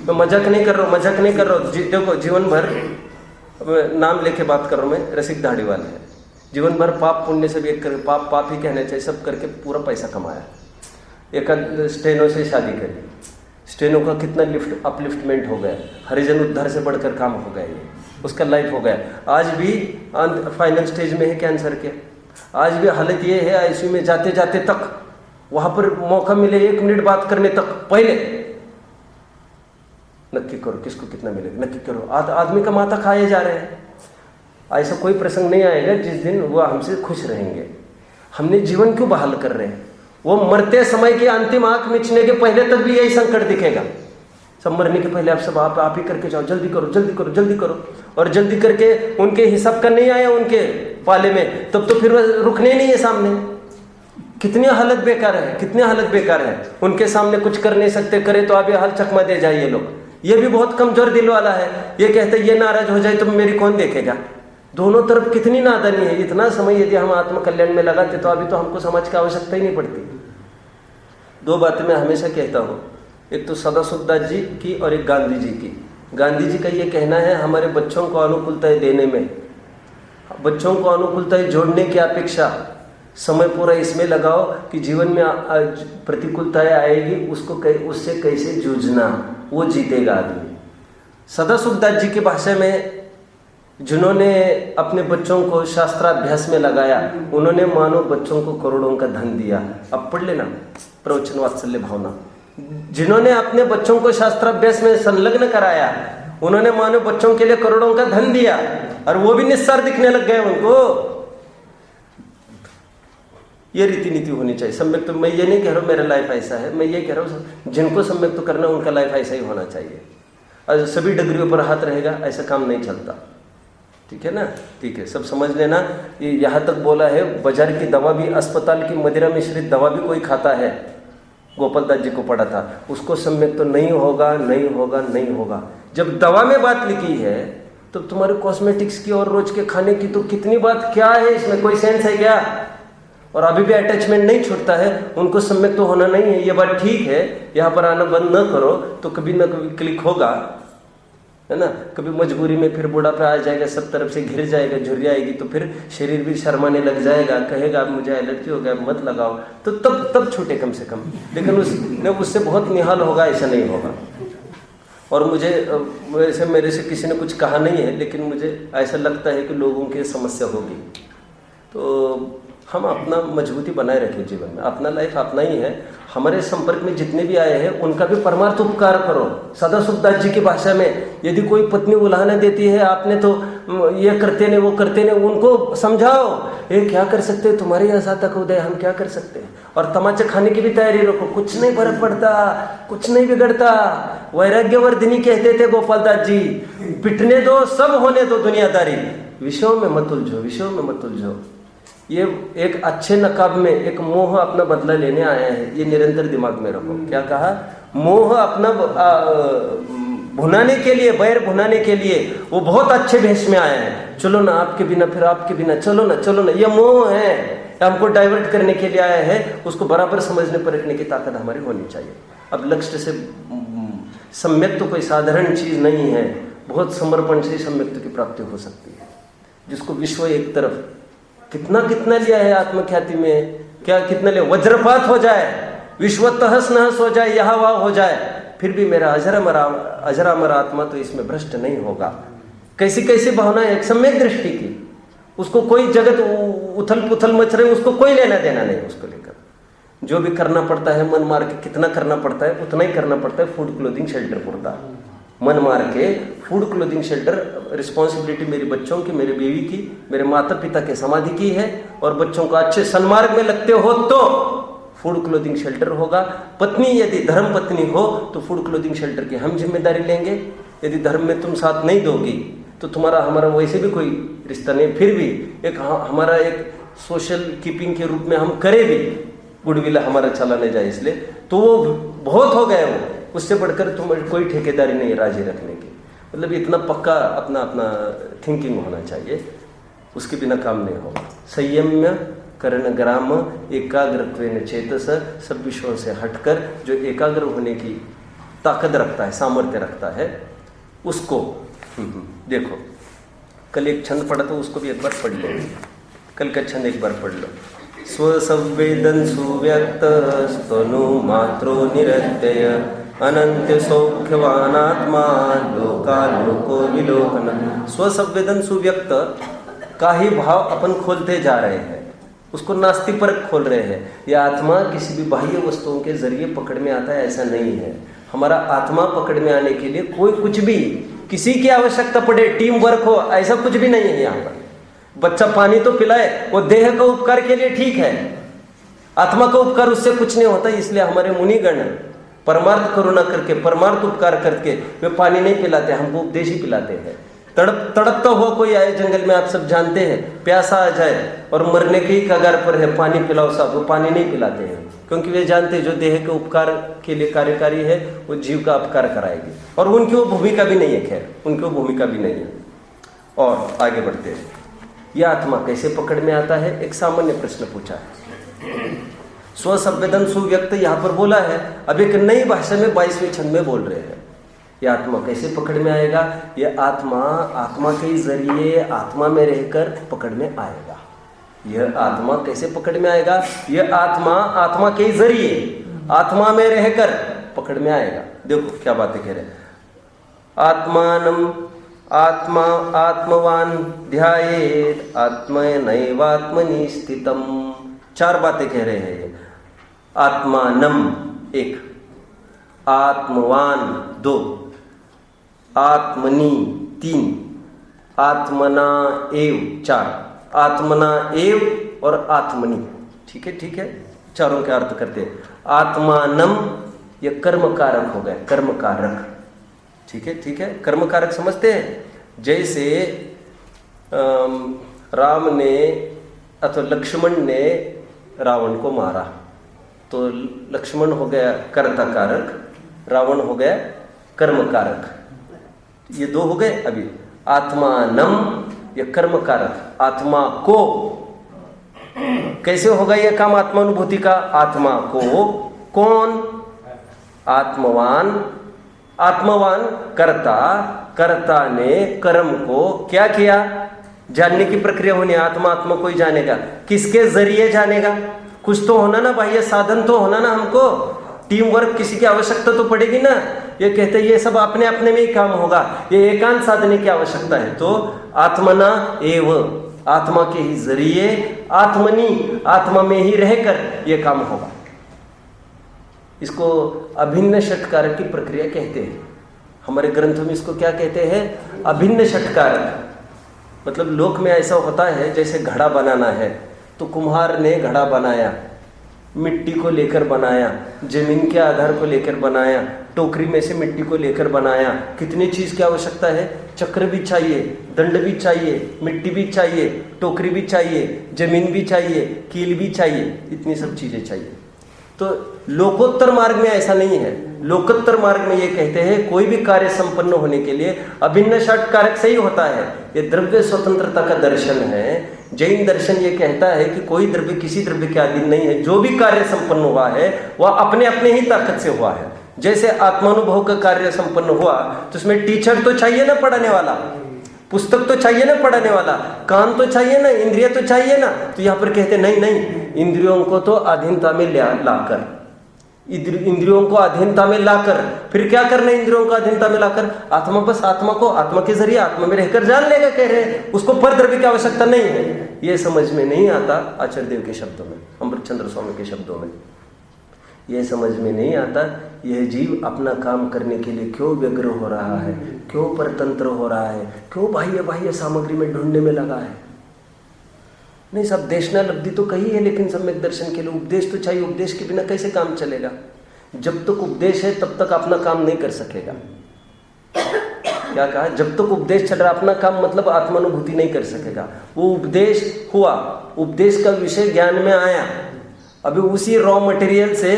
मैं मजाक नहीं कर रहा हूँ, देखो जीवन भर, नाम लेके बात कर रहा हूँ मैं, रसिक दाढ़ी वाले हैं, जीवन भर पाप पुण्य से भी एक कर, पाप ही कहना चाहिए, सब करके पूरा पैसा कमाया। एक स्टेनो से शादी करी, स्टेनो का कितना अपलिफ्टमेंट हो गया, हरिजन उद्धार से बढ़कर काम हो गया, ये उसका लाइफ हो गया। आज भी फाइनल स्टेज में है कैंसर के, आज भी हालत ये है आईसीयू में जाते जाते तक, वहां पर मौका मिले 1 मिनट बात करने तक पहले नक्की करो किसको कितना मिलेगा, नक्की करो। आदमी का माथा खाए जा रहे हैं। ऐसा कोई प्रसंग नहीं आएगा जिस दिन वो हमसे खुश रहेंगे। हमने जीवन क्यों बहाल कर रहे हैं? वो मरते समय की अंतिम आंख मिचने के पहले तक भी यही संकट दिखेगा। सब मरने के पहले आप सब आप ही करके जाओ, जल्दी करो जल्दी करो जल्दी करो, और जल्दी करके उनके हिसाब का नहीं आया उनके पाले में, तब तो फिर रुकने नहीं है सामने। कितनी हालत बेकार है, कितनी हालत बेकार है, उनके सामने कुछ कर नहीं सकते, करे तो आप ये हाल चकमा दे जाइए लोग। ये भी बहुत कमजोर दिल वाला है, ये कहते ये नाराज हो जाए तो मेरी कौन देखेगा। दोनों तरफ कितनी नादानी है। इतना समय यदि हम आत्मकल्याण में लगाते तो अभी तो हमको समाज की आवश्यकता ही नहीं पड़ती। 2 बातें मैं हमेशा कहता हूँ, एक तो सदाशिवदास जी की और एक गांधी जी की। गांधी जी का ये कहना है, हमारे बच्चों को अनुकूलताएं देने में, बच्चों को अनुकूलताएं जोड़ने की अपेक्षा समय पूरा इसमें लगाओ कि जीवन में प्रतिकूलताएं आएगी, उससे कैसे जूझना, वो जीतेगा आदमी। सदाशिवदास जी की भाषा में, जिन्होंने अपने बच्चों को शास्त्राभ्यास में लगाया, उन्होंने मानो बच्चों को करोड़ों का धन दिया। अब पढ़ लेना प्रवचन वात्सल्य भावना। जिन्होंने अपने बच्चों को शास्त्राभ्यास में संलग्न कराया, उन्होंने मानो बच्चों के लिए करोड़ों का धन दिया, और वो भी निस्सार दिखने लग गए उनको। ये रीति नीति होनी चाहिए। सम्यक तो मैं ये नहीं कह रहा हूँ मेरा लाइफ ऐसा है, मैं ये कह रहा हूँ जिनको सम्यक तो करना उनका लाइफ ऐसा ही होना चाहिए। और सभी डिग्रियों पर हाथ रहेगा ऐसा काम नहीं चलता। ठीक है ना? ठीक है, सब समझ लेना। ये यहाँ तक बोला है, बाजार की दवा भी, अस्पताल की मदिरा मिश्रित दवा भी कोई खाता है, गोपाल दास जी को पढ़ा था, उसको सम्यक तो नहीं होगा नहीं होगा नहीं होगा। जब दवा में बात लिखी है तो तुम्हारे कॉस्मेटिक्स की और रोज के खाने की तो कितनी बात, क्या है इसमें, कोई सेंस है क्या? और अभी भी अटैचमेंट नहीं छूटता है, उनको सम्यक तो होना नहीं है। ये बात ठीक है, यहाँ पर आना बंद न करो तो कभी न कभी क्लिक होगा, है ना? कभी मजबूरी में फिर बुढ़ापा आ जाएगा, सब तरफ से घिर जाएगा, झुर्री आएगी, तो फिर शरीर भी शर्माने लग जाएगा, कहेगा अब मुझे एलर्जी हो गया, मत लगाओ, तो तब छूटे कम से कम। लेकिन उससे बहुत निहाल होगा, ऐसा नहीं होगा। और मेरे से किसी ने कुछ कहा नहीं है, लेकिन मुझे ऐसा लगता है कि लोगों की समस्या होगी। तो हम अपना मजबूती बनाए रखें जीवन में, अपना लाइफ अपना ही है। हमारे संपर्क में जितने भी आए हैं उनका भी परमार्थ उपकार करो। सदाशिवदास जी की भाषा में, यदि कोई पत्नी उलाहना देती है, आपने तो ये करते नहीं वो करते नहीं, उनको समझाओ, ये क्या कर सकते हैं, तुम्हारे यहाँ साथ तक उदय, हम क्या कर सकते हैं। और तमाचा खाने की भी तैयारी रखो, कुछ नहीं फर्क पड़ता, कुछ नहीं बिगड़ता। वैराग्यवर्धिनी कहते थे गोपाल दास जी, पिटने दो, सब होने दो दुनियादारी, विषयों में मत उलझो, विषयों में मत उलझो। ये एक अच्छे नकाब में एक मोह अपना बदला लेने आया है, ये निरंतर दिमाग में रखो। क्या कहा? मोह अपना भुनाने के लिए, बैर भुनाने के लिए वो बहुत अच्छे भेष में आया है। चलो ना आपके बिना, फिर आपके बिना, चलो ना, ये मोह है, हमको डाइवर्ट करने के लिए आया है। उसको बराबर समझने परखने की ताकत हमारी होनी चाहिए। अब लक्ष्य से सम्यक तो कोई साधारण चीज नहीं है, बहुत समर्पण से सम्यक की प्राप्ति हो सकती है। जिसको विश्व एक तरफ कितना लिया है आत्मख्याति में, क्या कितना लिया, वज्रपात हो जाए, विश्व तहस नहस हो जाए, यहाँ वहाँ हो जाए, फिर भी मेरा अजरामर आत्मा तो इसमें भ्रष्ट नहीं होगा। कैसी कैसी भावना है, एक सम्यक दृष्टि की, उसको कोई जगत उथल पुथल मच रहे, उसको कोई लेना देना नहीं। उसको लेकर जो भी करना पड़ता है, मन मार के कितना करना पड़ता है उतना ही करना पड़ता है। फूड क्लोथिंग शेल्टर पुरता, मन मार के फूड क्लोथिंग शेल्टर रिस्पॉन्सिबिलिटी मेरी बच्चों की, मेरे बीवी की, मेरे माता पिता के समाधि की है, और बच्चों को अच्छे सन्मार्ग में लगते हो तो फूड क्लोथिंग शेल्टर होगा। पत्नी यदि धर्म पत्नी हो तो फूड क्लोथिंग शेल्टर की हम जिम्मेदारी लेंगे। यदि धर्म में तुम साथ नहीं दोगी तो तुम्हारा हमारा वैसे भी कोई रिश्ता नहीं, फिर भी एक हमारा एक सोशल कीपिंग के रूप में हम करें भी, गुडविल हमारा चला नहीं जाए इसलिए, तो वो बहुत हो गया। वो उससे बढ़कर तुम कोई ठेकेदारी नहीं राजी रखने की। मतलब इतना पक्का अपना अपना थिंकिंग होना चाहिए, उसके बिना काम नहीं होगा। संयम्य करण ग्राम एकाग्रत्वेन चेतस, सब विषयों से हटकर जो एकाग्र होने की ताकत रखता है, सामर्थ्य रखता है, उसको देखो। कल एक छंद पढ़ा तो उसको भी एक बार पढ़ लेंगे। कल का छंद एक बार पढ़ लो। स्वसंवेदन सुव्यक्त स्तनु मात्रो निरत्यय अनंत सौख्यवानात्मा लोकालोको विलोकन। स्वसंवेदन सुव्यक्त का ही भाव अपन खोलते जा रहे हैं, उसको नास्ति परक खोल रहे हैं। यह आत्मा किसी भी बाह्य वस्तुओं के जरिए पकड़ में आता है, ऐसा नहीं है। हमारा आत्मा पकड़ में आने के लिए कोई कुछ भी, किसी की आवश्यकता पड़े, टीम वर्क हो, ऐसा कुछ भी नहीं है यहाँ पर। बच्चा पानी तो पिलाए, वो देह का उपकार के लिए ठीक है, आत्मा का उपकार उससे कुछ नहीं होता। इसलिए हमारे मुनिगण परमार्थ करुणा करके, परमार्थ उपकार करके वे पानी नहीं पिलाते, हमको उपदेश ही पिलाते हैं। तड़पता हुआ कोई आए जंगल में, आप सब जानते हैं, प्यासा आ जाए और मरने के ही कगार पर है, पानी पिलाओ साहब, वो पानी नहीं पिलाते हैं, क्योंकि वे जानते हैं जो देह के उपकार के लिए कार्यकारी है वो जीव का उपकार कराएगी, और उनकी वो भूमिका भी नहीं है। खैर, उनकी वो भूमिका भी नहीं है। और आगे बढ़ते हैं। यह आत्मा कैसे पकड़ में आता है? एक सामान्य प्रश्न पूछा है। स्वसंवेदन सुव्यक्त यहाँ पर बोला है, अब एक नई भाषा में 22वें छंद में बोल रहे हैं। यह आत्मा कैसे पकड़ में आएगा? यह आत्मा के जरिए आत्मा में रहकर पकड़ में आएगा। यह आत्मा कैसे पकड़ में आएगा? यह आत्मा के जरिए आत्मा में रहकर पकड़ में आएगा। देखो क्या बातें कह रहे हैं। आत्मानम आत्मवान ध्यायेत आत्मनैवात्मनि स्थितम। 4 बातें कह रहे हैं ये। आत्मानम 1, आत्मवान 2, आत्मनि 3, आत्मना एव 4। आत्मना एव और आत्मनि, ठीक है, चारों के अर्थ करते हैं। आत्मानम ये कर्म कारक हो गए, कर्म कारक, ठीक है, कर्म कारक समझते हैं। जैसे राम ने अथवा लक्ष्मण ने रावण को मारा, तो लक्ष्मण हो गया कर्ता कारक, रावण हो गया कर्म कारक। ये 2 हो गए। अभी आत्मानम ये कर्म कारक, आत्मा को कैसे होगा यह काम आत्मानुभूति का? आत्मा को कौन? आत्मवान कर्ता ने कर्म को क्या किया? जानने की प्रक्रिया होनी। आत्मा को ही जानेगा। किसके जरिए जानेगा? कुछ तो होना ना, बाह्य साधन तो होना ना। हमको टीम वर्क, किसी की आवश्यकता तो पड़ेगी ना। ये कहते हैं ये सब अपने अपने में ही काम होगा, ये एकांत साधने की आवश्यकता है। तो आत्मना एव, आत्मा के ही जरिए, आत्मनि आत्मा में ही रहकर ये काम होगा। इसको अभिन्न षटकारक की प्रक्रिया कहते हैं। हमारे ग्रंथों में इसको क्या कहते हैं? अभिन्न षटकारक। मतलब लोक में ऐसा होता है, जैसे घड़ा बनाना है तो कुम्हार ने घड़ा बनाया, मिट्टी को लेकर बनाया, जमीन के आधार को लेकर बनाया, टोकरी में से मिट्टी को लेकर बनाया। कितनी चीज की आवश्यकता है? चक्र भी चाहिए, दंड भी चाहिए, मिट्टी भी चाहिए, टोकरी भी चाहिए, जमीन भी चाहिए, कील भी चाहिए, इतनी सब चीजें चाहिए। तो लोकोत्तर मार्ग में ऐसा नहीं है। लोकोत्तर मार्ग में ये कहते हैं कोई भी कार्य संपन्न होने के लिए अभिन्न षटकारक से ही होता है। ये द्रव्य स्वतंत्रता का दर्शन है। जैन दर्शन ये कहता है कि कोई द्रव्य किसी द्रव्य के अधीन नहीं है। जो भी कार्य संपन्न हुआ है वह अपने अपने ही ताकत से हुआ है। जैसे आत्मानुभव का कार्य संपन्न हुआ तो उसमें टीचर तो चाहिए ना पढ़ाने वाला, पुस्तक तो चाहिए ना पढ़ाने वाला, कान तो चाहिए ना, इंद्रिय तो चाहिए ना। तो यहाँ पर कहते नहीं, इंद्रियों को तो अधीनता में लाकर, इंद्रियों को अधीनता में लाकर, फिर क्या करना है? इंद्रियों को अधीनता में लाकर आत्मा, बस आत्मा को आत्मा के जरिए आत्मा में रहकर जान लेगा, कह रहे हैं। उसको पर द्रव्य की आवश्यकता नहीं है। ये समझ में नहीं आता आचार्य देव के शब्दों में, अमृतचंद्र स्वामी के शब्दों में। ये समझ में नहीं आता यह जीव अपना काम करने के लिए क्यों व्यग्र हो रहा है, क्यों परतंत्र हो रहा है, क्यों बाह्य बाह्य सामग्री में ढूंढने में लगा है। नहीं सब देशनालब्धि तो कही है, लेकिन सम्यक दर्शन के लिए उपदेश तो चाहिए। उपदेश के बिना कैसे काम चलेगा? जब तक उपदेश है तब तक अपना काम नहीं कर सकेगा। क्या कहा? जब तक उपदेश चल रहा अपना काम मतलब आत्मानुभूति नहीं कर सकेगा। वो उपदेश हुआ, उपदेश का विषय ज्ञान में आया, अभी उसी रॉ मटेरियल से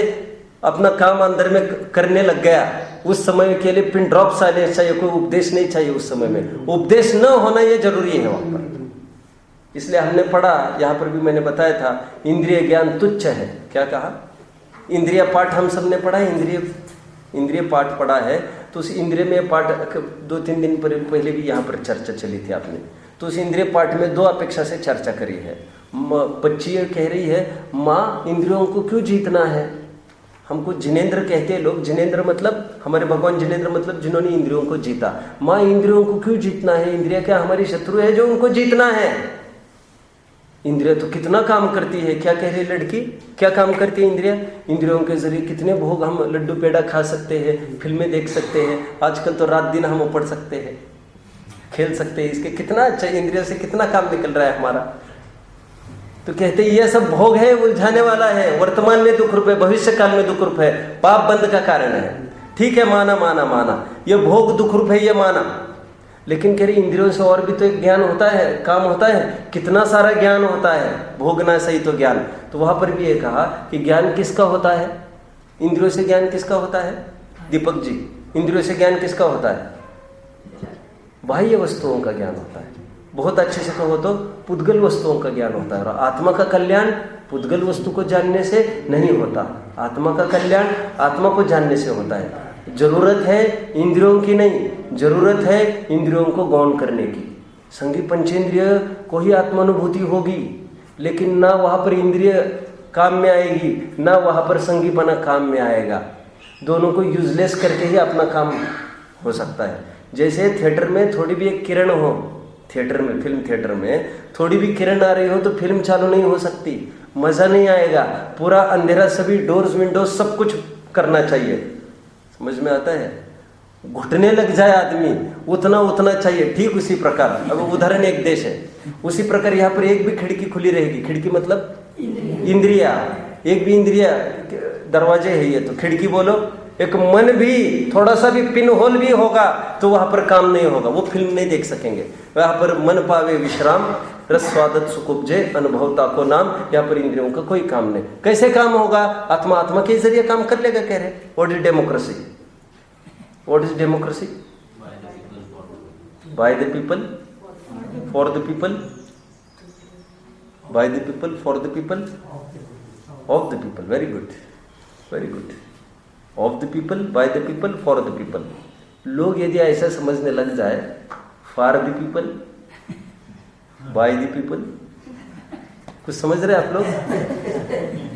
अपना काम अंदर में करने लग गया। उस समय के लिए पिन ड्रॉप साइलेंस चाहिए, कोई उपदेश नहीं चाहिए। उस समय में उपदेश न होना यह जरूरी है वहां पर। इसलिए हमने पढ़ा, यहाँ पर भी मैंने बताया था, इंद्रिय ज्ञान तुच्छ है। क्या कहा? इंद्रिय पाठ हम सब ने पढ़ा है, इंद्रिय पाठ पढ़ा है। तो उस इंद्रिय में पाठ 2-3 दिन पहले भी यहाँ पर चर्चा चली थी आपने। तो उस इंद्रिय पाठ में 2 अपेक्षा से चर्चा करी है। बच्ची कह रही है, माँ इंद्रियों को क्यों जीतना है? हमको जिनेंद्र कहते हैं लोग। जिनेंद्र मतलब हमारे भगवान जिनेंद्र मतलब जिन्होंने इंद्रियों को जीता। माँ इंद्रियों को क्यों जीतना है? इंद्रिया क्या हमारी शत्रु है जो उनको जीतना है? इंद्रिया तो कितना काम करती है। क्या कह रही लड़की? क्या काम करती है इंद्रिया? इंद्रियों के जरिए कितने भोग, हम लड्डू पेड़ा खा सकते हैं, फिल्में देख सकते हैं, आजकल तो रात दिन हम पढ़ सकते हैं, खेल सकते हैं। इसके कितना अच्छा, इंद्रिया से कितना काम निकल रहा है हमारा। तो कहते हैं यह सब भोग है, उलझाने वाला है, वर्तमान में दुख रूप है, भविष्य काल में दुख रूप है, पाप बंद का कारण है। ठीक है, माना, यह भोग दुख रूप है, यह माना। लेकिन कह रही इंद्रियों से और भी तो एक ज्ञान होता है, काम होता है, कितना सारा ज्ञान होता है, भोगना सही तो ज्ञान। तो वहां पर भी ये कहा कि ज्ञान किसका होता है? इंद्रियों से ज्ञान किसका होता है? दीपक जी, इंद्रियों से ज्ञान किसका होता है? बाह्य वस्तुओं का ज्ञान होता है। बहुत अच्छे से कहो तो पुद्गल वस्तुओं का ज्ञान होता है। और आत्मा का कल्याण पुद्गल वस्तु को जानने से नहीं होता, आत्मा का कल्याण आत्मा को जानने से होता है। जरूरत है इंद्रियों की नहीं, जरूरत है इंद्रियों को गौण करने की। संगी पंचेंद्रिय को ही आत्मानुभूति होगी, लेकिन ना वहां पर इंद्रिय काम में आएगी, ना वहां पर संगीपना काम में आएगा। दोनों को यूजलेस करके ही अपना काम हो सकता है। जैसे थिएटर में थोड़ी भी एक किरण हो, थिएटर में, फिल्म थिएटर में थोड़ी भी किरण आ रही हो तो फिल्म चालू नहीं हो सकती, मजा नहीं आएगा। पूरा अंधेरा, सभी डोर्स विंडोज सब कुछ करना चाहिए। समझ में आता है? घुटने लग जाए आदमी, उतना चाहिए। ठीक उसी प्रकार, अब उदाहरण एक देश है, उसी प्रकार यहाँ पर एक भी खिड़की खुली रहेगी। खिड़की मतलब इंद्रिया, एक भी इंद्रिया, दरवाजे है ये, तो खिड़की बोलो। एक मन भी, थोड़ा सा भी पिन होल भी होगा तो वहां पर काम नहीं होगा, वो फिल्म नहीं देख सकेंगे। वहां पर मन पावे विश्राम, रस स्वादत सुख उपजे, अनुभवता को नाम। यहाँ पर इंद्रियों का कोई काम नहीं। कैसे काम होगा? आत्मा के जरिए काम कर लेगा। कह रहे what is democracy? What is democracy? By the people, for the people, by the people, for the people, of the people. Very good, very good. Of the people, by the people, for the people. लोग यदि ऐसा समझने लग जाए, for the people, by the people, कुछ समझ रहे आप लोग?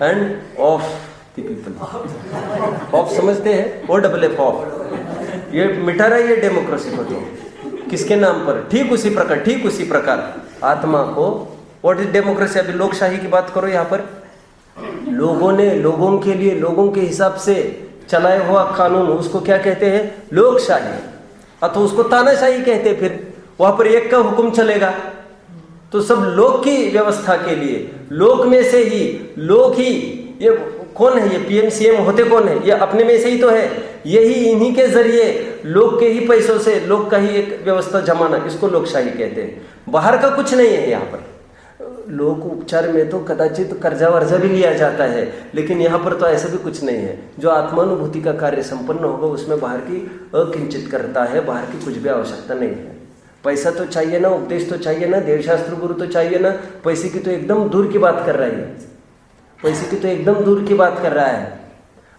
And of the people. Of समझते हैं? O double F, of. ये मिटा रहा है ये डेमोक्रेसी को। तो किसके नाम पर? ठीक उसी प्रकार आत्मा को। What is democracy? अभी लोकशाही की बात करो। यहाँ पर लोगों ने लोगों के लिए, लोगों के हिसाब से चलाया हुआ कानून, उसको क्या कहते हैं? लोकशाही। अथवा उसको तानाशाही कहते हैं। फिर वहां पर एक का हुक्म चलेगा, तो सब लोक की व्यवस्था के लिए, लोक में से ही, लोक ही, ये कौन है? ये पीएम सीएम होते कौन है? ये अपने में से ही तो है। यही इन्हीं के जरिए, लोग के ही पैसों से लोग का ही एक व्यवस्था जमाना, इसको लोकशाही कहते हैं। बाहर का कुछ नहीं है। यहाँ पर लोक उपचार में तो कदाचित कर्जा वर्जा भी लिया जाता है, लेकिन यहाँ पर तो ऐसा भी कुछ नहीं है। जो आत्मानुभूति का कार्य संपन्न होगा उसमें बाहर की अकिंचित करता है, बाहर की कुछ भी आवश्यकता नहीं है। पैसा तो चाहिए ना, उपदेश तो चाहिए ना, देवशास्त्र गुरु तो चाहिए ना। पैसे की तो एकदम दूर की बात कर रहा है, पैसे की तो एकदम दूर की बात कर रहा है।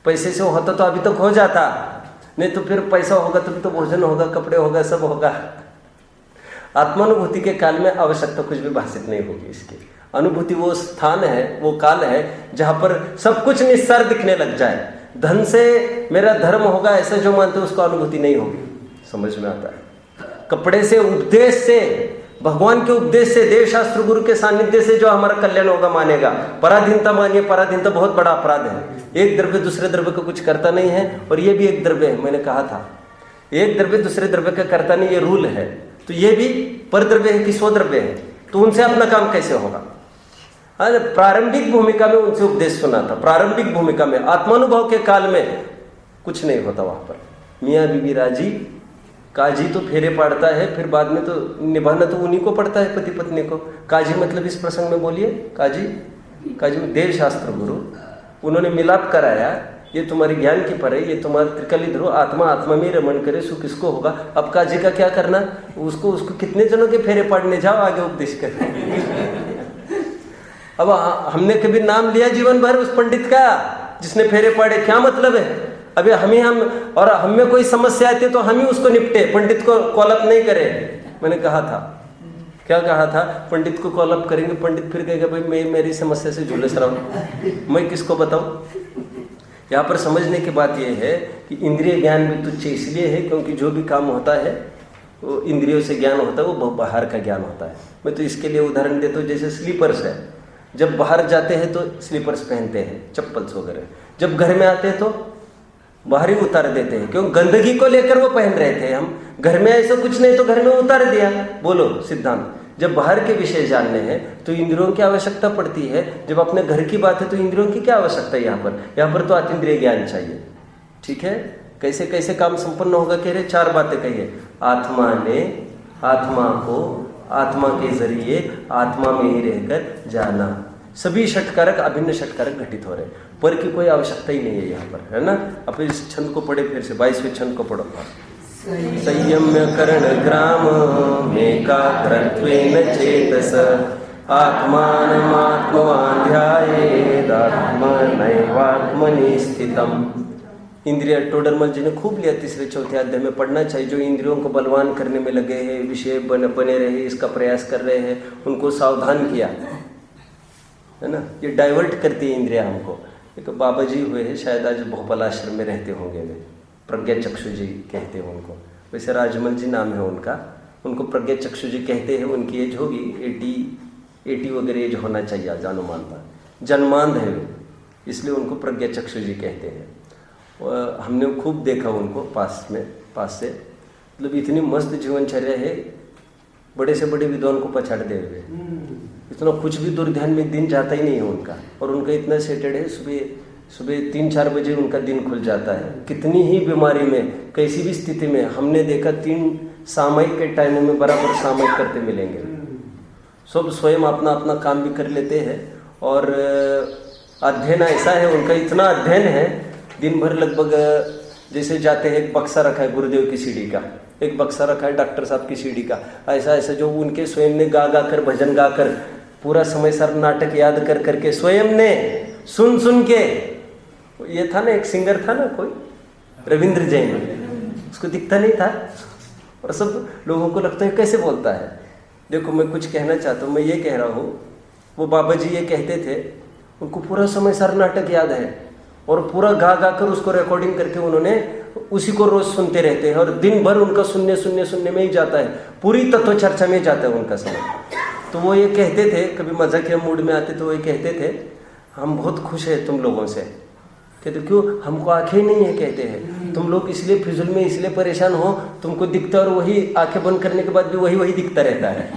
पैसे से होता तो अभी तक हो जाता, नहीं तो फिर पैसा होगा तभी तो भोजन होगा, कपड़े होगा, सब होगा। आत्मानुभूति के काल में आवश्यकता कुछ भी भाषित नहीं होगी। इसकी अनुभूति वो स्थान है, वो काल है जहां पर सब कुछ निस्सार दिखने लग जाए। धन से मेरा धर्म होगा ऐसा जो मानते उसको अनुभूति नहीं होगी। समझ में आता है? कपड़े से, उपदेश से भगवान के उपदेश से, देव शास्त्र गुरु के सानिध्य से जो हमारा कल्याण होगा मानेगा। पराधीनता मानिए, पराधीनता बहुत बड़ा अपराध है। एक द्रव्य दूसरे द्रव्य को कुछ करता नहीं है, और ये भी एक द्रव्य है। मैंने कहा था एक द्रव्य दूसरे द्रव्य का करता नहीं, ये रूल है। तो ये भी परद्रव्य है कि स्वद्रव्य है, तो उनसे अपना काम कैसे होगा? प्रारंभिक भूमिका में उनसे उपदेश सुना था। प्रारंभिक भूमिका में, आत्मानुभव के काल में कुछ नहीं होता वहां पर। मियाँ बीबी राजी, काजी तो फेरे पाड़ता है, फिर बाद में तो निभाना तो उन्हीं को पड़ता है, पति पत्नी को। काजी मतलब इस प्रसंग में बोलिए, काजी, काजी में देव शास्त्र गुरु, उन्होंने मिलाप कराया। ये तुम्हारी ज्ञान की पर है, ये तुम्हारा त्रिकली ध्रुव, आत्मा आत्मा में रमण करे, सुख किसको होगा। अब काजी का क्या करना? उसको कितने जनों के फेरे पाड़ने जाओ, आगे उपदेश कर। अब हमने कभी नाम लिया जीवन भर उस पंडित का जिसने फेरे पाड़े, क्या मतलब है? अभी हम और हम में कोई समस्या आती है तो हम ही उसको निपटे, पंडित को कॉलअप नहीं करे। मैंने कहा था, क्या कहा था? पंडित को कॉलअप करेंगे, पंडित फिर कहेगा भाई मैं मेरी समस्या से झुलस रहा हूँ, मैं किसको बताऊँ? यहाँ पर समझने की बात यह है कि इंद्रिय ज्ञान भी तुच्छ इसलिए है क्योंकि जो भी काम होता है वो इंद्रियों से ज्ञान होता है, वो बाहर का ज्ञान होता है। मैं तो इसके लिए उदाहरण देता हूँ, जैसे स्लीपर्स है, जब बाहर जाते हैं तो स्लीपर्स पहनते हैं, चप्पल्स वगैरह, जब घर में आते हैं तो बाहर ही उतार देते हैं। क्यों? गंदगी को लेकर वो पहन रहे थे। हम घर में ऐसा कुछ नहीं तो घर में उतार दिया। बोलो सिद्धांत। जब बाहर के विषय जानने हैं तो इंद्रियों की आवश्यकता पड़ती है। जब अपने घर की बात है तो इंद्रियों की क्या आवश्यकता है? यहाँ पर तो अतीन्द्रिय ज्ञान चाहिए। ठीक है, कैसे कैसे काम संपन्न होगा? कह रहे 4 बातें कहिए। आत्मा ने आत्मा को आत्मा के जरिए आत्मा में ही रहकर जाना। सभी षटकारक अभिन्न षटकारक घटित हो रहे, पर की कोई आवश्यकता ही नहीं है यहाँ पर, है ना। अब इस छंद को पढ़े, फिर से 22वें छंद को पढ़ो। संयम्य करण ग्राम मेकाग्रत्वेन चेतस आत्मानमात्मवान् ध्यायेत् आत्मनैवात्मनि स्थितम्। इंद्रिय टोडरमल जी ने खूब लिया, 3-4 अध्याय में पढ़ना चाहिए। जो इंद्रियों को बलवान करने में लगे हैं, विषय बने रहे, इसका प्रयास कर रहे हैं, उनको सावधान किया, है ना। ये डाइवर्ट करती है इंद्रिया हमको। एक बाबा जी हुए हैं, शायद आज भोपाल आश्रम में रहते होंगे वे, प्रज्ञा चक्षु जी कहते हैं उनको। वैसे राजमल जी नाम है उनका, उनको प्रज्ञा चक्षु जी कहते हैं। उनकी एज होगी 80 वगैरह एज होना चाहिए, अनुमानता। जन्मांध है वे, इसलिए उनको प्रज्ञा चक्षु जी कहते हैं। हमने खूब देखा उनको पास से, मतलब इतनी मस्त जीवनचर्या है, बड़े से बड़े विद्वान को पछाड़ते हुए। इतना कुछ भी दुर्ध्यान में दिन जाता ही नहीं है उनका। और उनका इतना सेटेड है, सुबह 3-4 बजे उनका दिन खुल जाता है। कितनी ही बीमारी में, कैसी भी स्थिति में, हमने देखा 3 सामयिक के टाइमों में बराबर सामयिक करते मिलेंगे। सब स्वयं अपना अपना काम भी कर लेते हैं। और अध्ययन ऐसा है उनका, इतना अध्ययन है, दिन भर लगभग जैसे जाते हैं, एक बक्सा रखा है गुरुदेव की सीढ़ी का, एक बक्सा रखा है डॉक्टर साहब की सीढ़ी का, ऐसा जो उनके स्वयं ने गा कर, भजन गा कर, पूरा समय सर नाटक याद कर करके, स्वयं ने सुन के। ये था ना, एक सिंगर था ना कोई, रविंद्र जैन, उसको दिखता नहीं था, और सब लोगों को लगता है कैसे बोलता है। देखो मैं कुछ कहना चाहता हूँ, मैं ये कह रहा हूँ, वो बाबा जी ये कहते थे, उनको पूरा समय सर नाटक याद है, और पूरा गा कर उसको रिकॉर्डिंग करके उन्होंने उसी को रोज सुनते रहते हैं। और दिन भर उनका सुनने में ही जाता है, पूरी तत्व चर्चा में जाता है उनका समय। तो वो ये कहते थे, कभी मजाकिया मूड में आते तो वो ये कहते थे, हम बहुत खुश हैं तुम लोगों से। कहते क्यों? हमको आंखें नहीं है, कहते हैं तुम लोग इसलिए फिजुल में इसलिए परेशान हो, तुमको दिखता और वही आंखें बंद करने के बाद भी वही दिखता रहता है।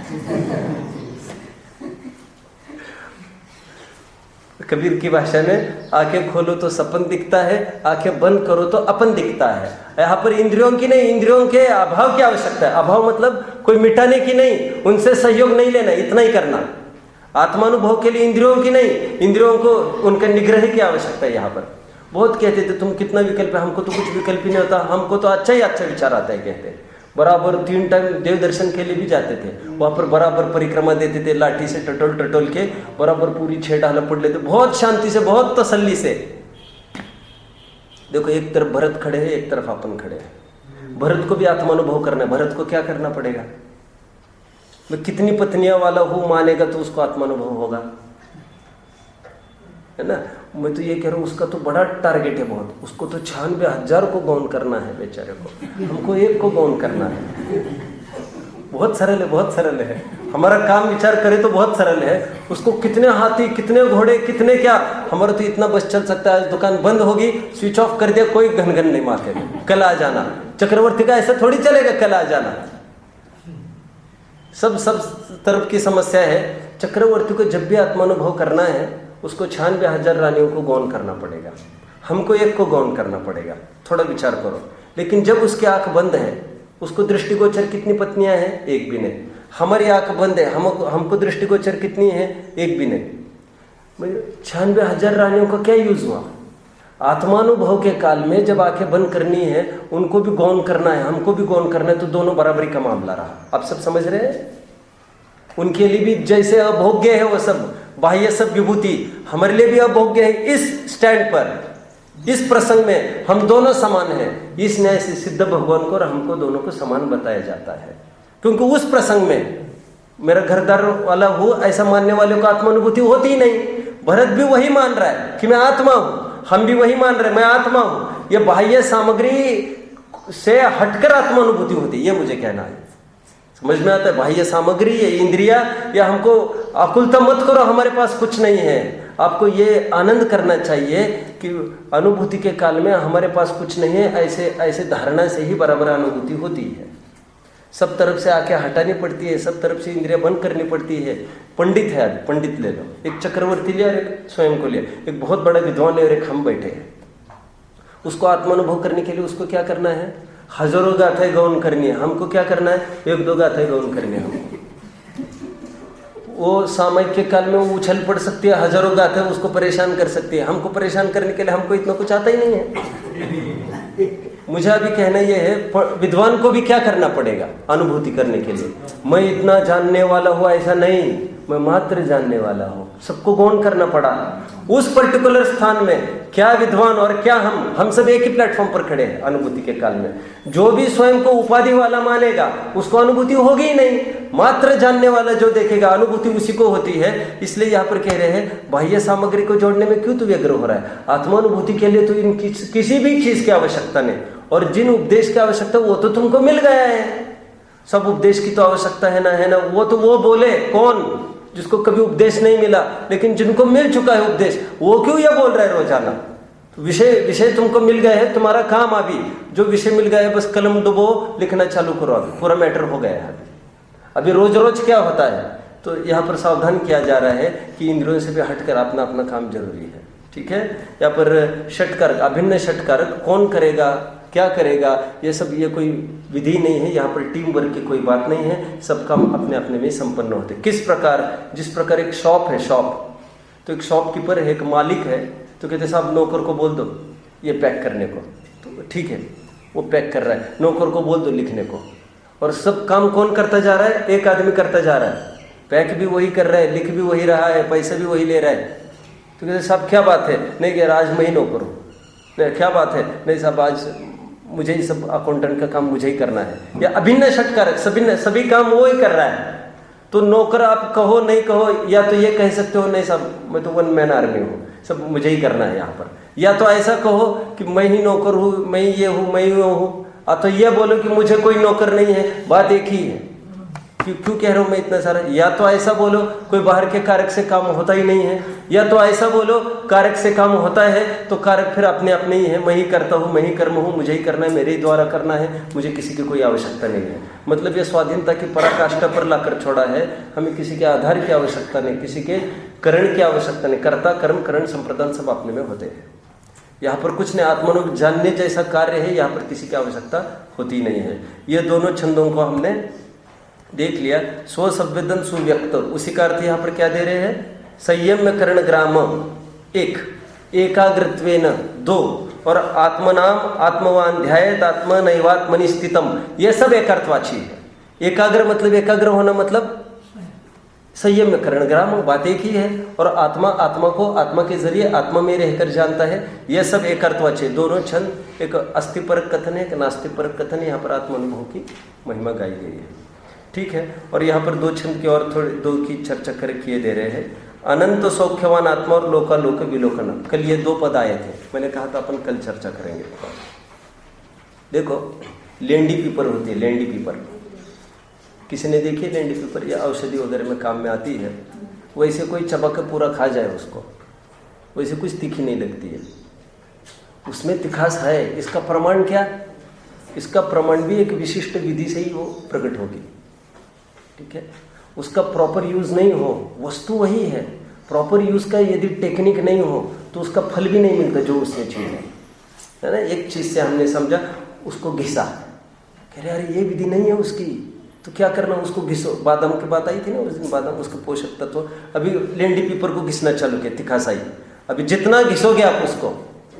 कबीर की भाषा में, आंखें खोलो तो सपन दिखता है, आंखें बंद करो तो अपन दिखता है। यहाँ पर इंद्रियों की नहीं, इंद्रियों के अभाव की आवश्यकता है। अभाव मतलब कोई मिटाने की नहीं, उनसे सहयोग नहीं लेना, इतना ही करना। आत्मानुभव के लिए इंद्रियों की नहीं, इंद्रियों को उनका निग्रह की आवश्यकता है। यहाँ पर बहुत कहते थे तुम कितना विकल्प है, हमको तो कुछ विकल्प ही नहीं होता, हमको तो अच्छा ही अच्छा विचार आता है, कहते हैं। बराबर 3 टाइम देव दर्शन के लिए भी जाते थे, वहाँ पर बराबर परिक्रमा देते थे, लाठी से टटोल के बराबर पूरी 6 ढाला पढ़ लेते, बहुत शांति से, बहुत तसल्ली से। देखो एक तरफ भरत खड़े हैं, एक तरफ अपन खड़े हैं। भरत को भी आत्मानुभव करना है। भरत को क्या करना पड़ेगा? मैं कितनी पत्नियां वाला हूं मानेगा तो उसको आत्मानुभव होगा, है ना। मैं तो ये कह रहा हूँ, उसका तो बड़ा टारगेट है बहुत, उसको तो 96,000 को गौन करना है बेचारे को, हमको 1 को गौन करना है। बहुत सरल है, बहुत सरल है। हमारा काम विचार करे तो बहुत सरल है। उसको कितने हाथी, कितने घोड़े, कितने क्या, हमारा तो इतना बस चल सकता है। दुकान बंद होगी, स्विच ऑफ कर दिया, कोई घन नहीं माथे में, कल आ जाना। चक्रवर्ती का ऐसा थोड़ी चलेगा, कल आ जाना। सब तरफ की समस्या है। चक्रवर्ती को जब भी आत्मानुभव करना है, उसको 96,000 रानियों को गौन करना पड़ेगा, हमको एक को गौन करना पड़ेगा। थोड़ा विचार करो। लेकिन जब उसकी आंख बंद है, उसको दृष्टिगोचर कितनी पत्नियां हैं? एक भी नहीं। हमारी आंख बंद है, हमको दृष्टिगोचर कितनी है? एक भी नहीं। 96,000 रानियों का क्या यूज हुआ? आत्मानुभव के काल में जब आंखें बंद करनी है, उनको भी गौन करना है, हमको भी गौन करना है, तो दोनों बराबरी का मामला रहा। आप सब समझ रहे हैं? उनके लिए भी जैसे अभोग्य है वो सब बाह्य सब विभूति, हमारे लिए भी अभोग्य है। इस स्टैंड पर, इस प्रसंग में हम दोनों समान हैं। इस न्याय से सिद्ध भगवान को और हमको दोनों को समान बताया जाता है, क्योंकि उस प्रसंग में मेरा घरदार वाला हूं ऐसा मानने वाले को आत्मानुभूति होती ही नहीं। भरत भी वही मान रहा है कि मैं आत्मा हूं, हम भी वही मान रहे हैं मैं आत्मा हूं। यह बाह्य सामग्री से हटकर आत्मानुभूति होती है, ये मुझे कहना है। समझ में आता है? बाह्य सामग्री, ये इंद्रिया, या हमको आकुलता मत करो, हमारे पास कुछ नहीं है। आपको ये आनंद करना चाहिए कि अनुभूति के काल में हमारे पास कुछ नहीं है, ऐसे धारणा से ही बराबर अनुभूति होती है। सब तरफ से आके हटानी पड़ती है, सब तरफ से इंद्रिया बंद करनी पड़ती है। पंडित है, आज पंडित ले लो, एक चक्रवर्ती लिया और एक स्वयं को लिया, एक बहुत बड़ा विद्वान है और एक हम बैठे हैं। उसको आत्मानुभव करने के लिए उसको क्या करना है? हजारों गाथाएं गौन करनी है। हमको क्या करना है? 1-2 गाथाएं गौन करनी है हमको। वो सामयिक के काल में वो उछल पड़ सकती है, हजारों गाथाएं उसको परेशान कर सकती है। हमको परेशान करने के लिए हमको इतना कुछ आता ही नहीं है। मुझे अभी कहना यह है, विद्वान को भी क्या करना पड़ेगा अनुभूति करने के लिए? मैं इतना जानने वाला हूँ ऐसा नहीं, मैं मात्र जानने वाला हूँ। सबको गौण करना पड़ा उस पर्टिकुलर स्थान में। क्या विद्वान और क्या हम सब एक ही प्लेटफॉर्म पर खड़े हैं अनुभूति के काल में। जो भी स्वयं को उपाधि वाला मानेगा उसको अनुभूति होगी ही नहीं। मात्र जानने वाला जो देखेगा अनुभूति उसी को होती है। इसलिए यहाँ पर कह रहे हैं बाह्य सामग्री को जोड़ने में क्यों तू व्यग्र हो रहा है? आत्मानुभूति के लिए तो इनकी किसी भी चीज की आवश्यकता नहीं, और जिन उपदेश की आवश्यकता वो तो तुमको मिल गया है। सब उपदेश की तो आवश्यकता है ना, वो तो वो बोले कौन जिसको कभी उपदेश नहीं मिला, लेकिन जिनको मिल चुका है उपदेश वो क्यों ये बोल रहा है रोजाना? विषय तुमको मिल गए हैं, तुम्हारा काम अभी जो विषय मिल गया है बस कलम डुबो, लिखना चालू करो, अभी पूरा मैटर हो गया है। अभी रोज रोज क्या होता है? तो यहाँ पर सावधान किया जा रहा है कि इंद्रियों से भी हटकर अपना अपना काम जरूरी है। ठीक है, यहाँ पर षटकारक, अभिन्न षटकारक कौन करेगा, क्या करेगा, ये सब ये कोई विधि नहीं है। यहाँ पर टीम वर्क की कोई बात नहीं है, सब काम अपने अपने में संपन्न होते। किस प्रकार? जिस प्रकार एक शॉप है, शॉप तो एक शॉपकीपर है, एक मालिक है, तो कहते साहब नौकर को बोल दो ये पैक करने को, तो ठीक है वो पैक कर रहा है। नौकर को बोल दो लिखने को, और सब काम कौन करता जा रहा है? एक आदमी करता जा रहा है। पैक भी वही कर रहा है, लिख भी वही रहा है, पैसा भी वही ले रहा है। तो कहते साहब क्या बात है? नहीं कह रहा आज मैं ही नौकर हूँ। नहीं क्या बात है? नहीं साहब आज मुझे ही सब अकाउंटेंट का काम मुझे ही करना है। या अभिन्न षटकारक, सभी काम वो ही कर रहा है। तो नौकर आप कहो नहीं कहो, या तो ये कह सकते हो नहीं साहब मैं तो 1 मैन आर्मी हूँ, सब मुझे ही करना है यहाँ पर। या तो ऐसा कहो कि मैं ही नौकर हूँ, मैं ये हूँ, मैं ये हूँ। तो ये बोलो कि मुझे कोई नौकर नहीं है, बात एक ही है। क्यों कह रहा हूँ मैं इतना सारा? या तो ऐसा बोलो कोई बाहर के कारक से काम होता ही नहीं है, या तो ऐसा बोलो कारक से काम होता है तो कारक फिर अपने अपने ही है, मैं ही करता हूँ, मैं ही कर्म हूँ, मुझे ही करना है, मेरे ही द्वारा करना है, मुझे किसी की कोई आवश्यकता नहीं है। मतलब ये स्वाधीनता की पराकाष्ठा पर लाकर छोड़ा है। हमें किसी के आधार की आवश्यकता नहीं, किसी के करण की आवश्यकता नहीं। कर्ता कर्म करण संप्रदान सब अपने में होते हैं। यहाँ पर कुछ नहीं, आत्मानुभव जानने जैसा कार्य है, यहाँ पर किसी की आवश्यकता होती नहीं है। ये दोनों छंदों को हमने देख लिया। स्व संवेदन सुव्यक्त, उसी का अर्थ यहाँ पर क्या दे रहे हैं? संयम्य करण ग्राम 1, एकाग्रत्वेन 2, और आत्मनाम आत्मवान ध्यायत आत्मा नैवात्मनि स्थितम, यह सब एकार्थवाची है। एकाग्र मतलब एकाग्र होना, मतलब संयम्य करण ग्राम, बात एक ही है। और आत्मा को आत्मा के जरिए आत्मा में रहकर जानता है, यह सब एकार्थवाची। दोनों छंद, एक अस्थिपरक कथन है, एक नास्तिपरक कथन है। यहाँ पर आत्मानुभव की महिमा गाई गई है। ठीक है, और यहाँ पर 2 छंद की और थोड़ी 2 की चर्चा कर किए दे रहे हैं। अनंत सौख्यवान आत्मा और लोकालोक विलोकन, कल ये 2 पद आए थे, मैंने कहा था अपन कल चर्चा करेंगे। देखो लेंडी पीपर होती है, लेंडी पीपर, किसी ने देखी लेंडी पीपर, या औषधि वगैरह में काम में आती है, वैसे कोई चबा के पूरा खा जाए उसको, वैसे कुछ तीखी नहीं लगती है, उसमें तिखास है। इसका प्रमाण क्या? इसका प्रमाण भी एक विशिष्ट विधि से ही वो प्रकट होगी, ठीक है। उसका प्रॉपर यूज नहीं हो, वस्तु वही है, प्रॉपर यूज का यदि टेक्निक नहीं हो तो उसका फल भी नहीं मिलता जो उसमें चीज है ना। एक चीज से हमने समझा, उसको घिसा, कह रहे अरे ये विधि नहीं है उसकी, तो क्या करना, उसको घिसो। बादाम की बात आई थी ना उस दिन, बादाम उसके पोषक तत्व, अभी लेंडी पीपर को घिसना चालू किया, तिखासाई, अभी जितना घिसोगे आप उसको,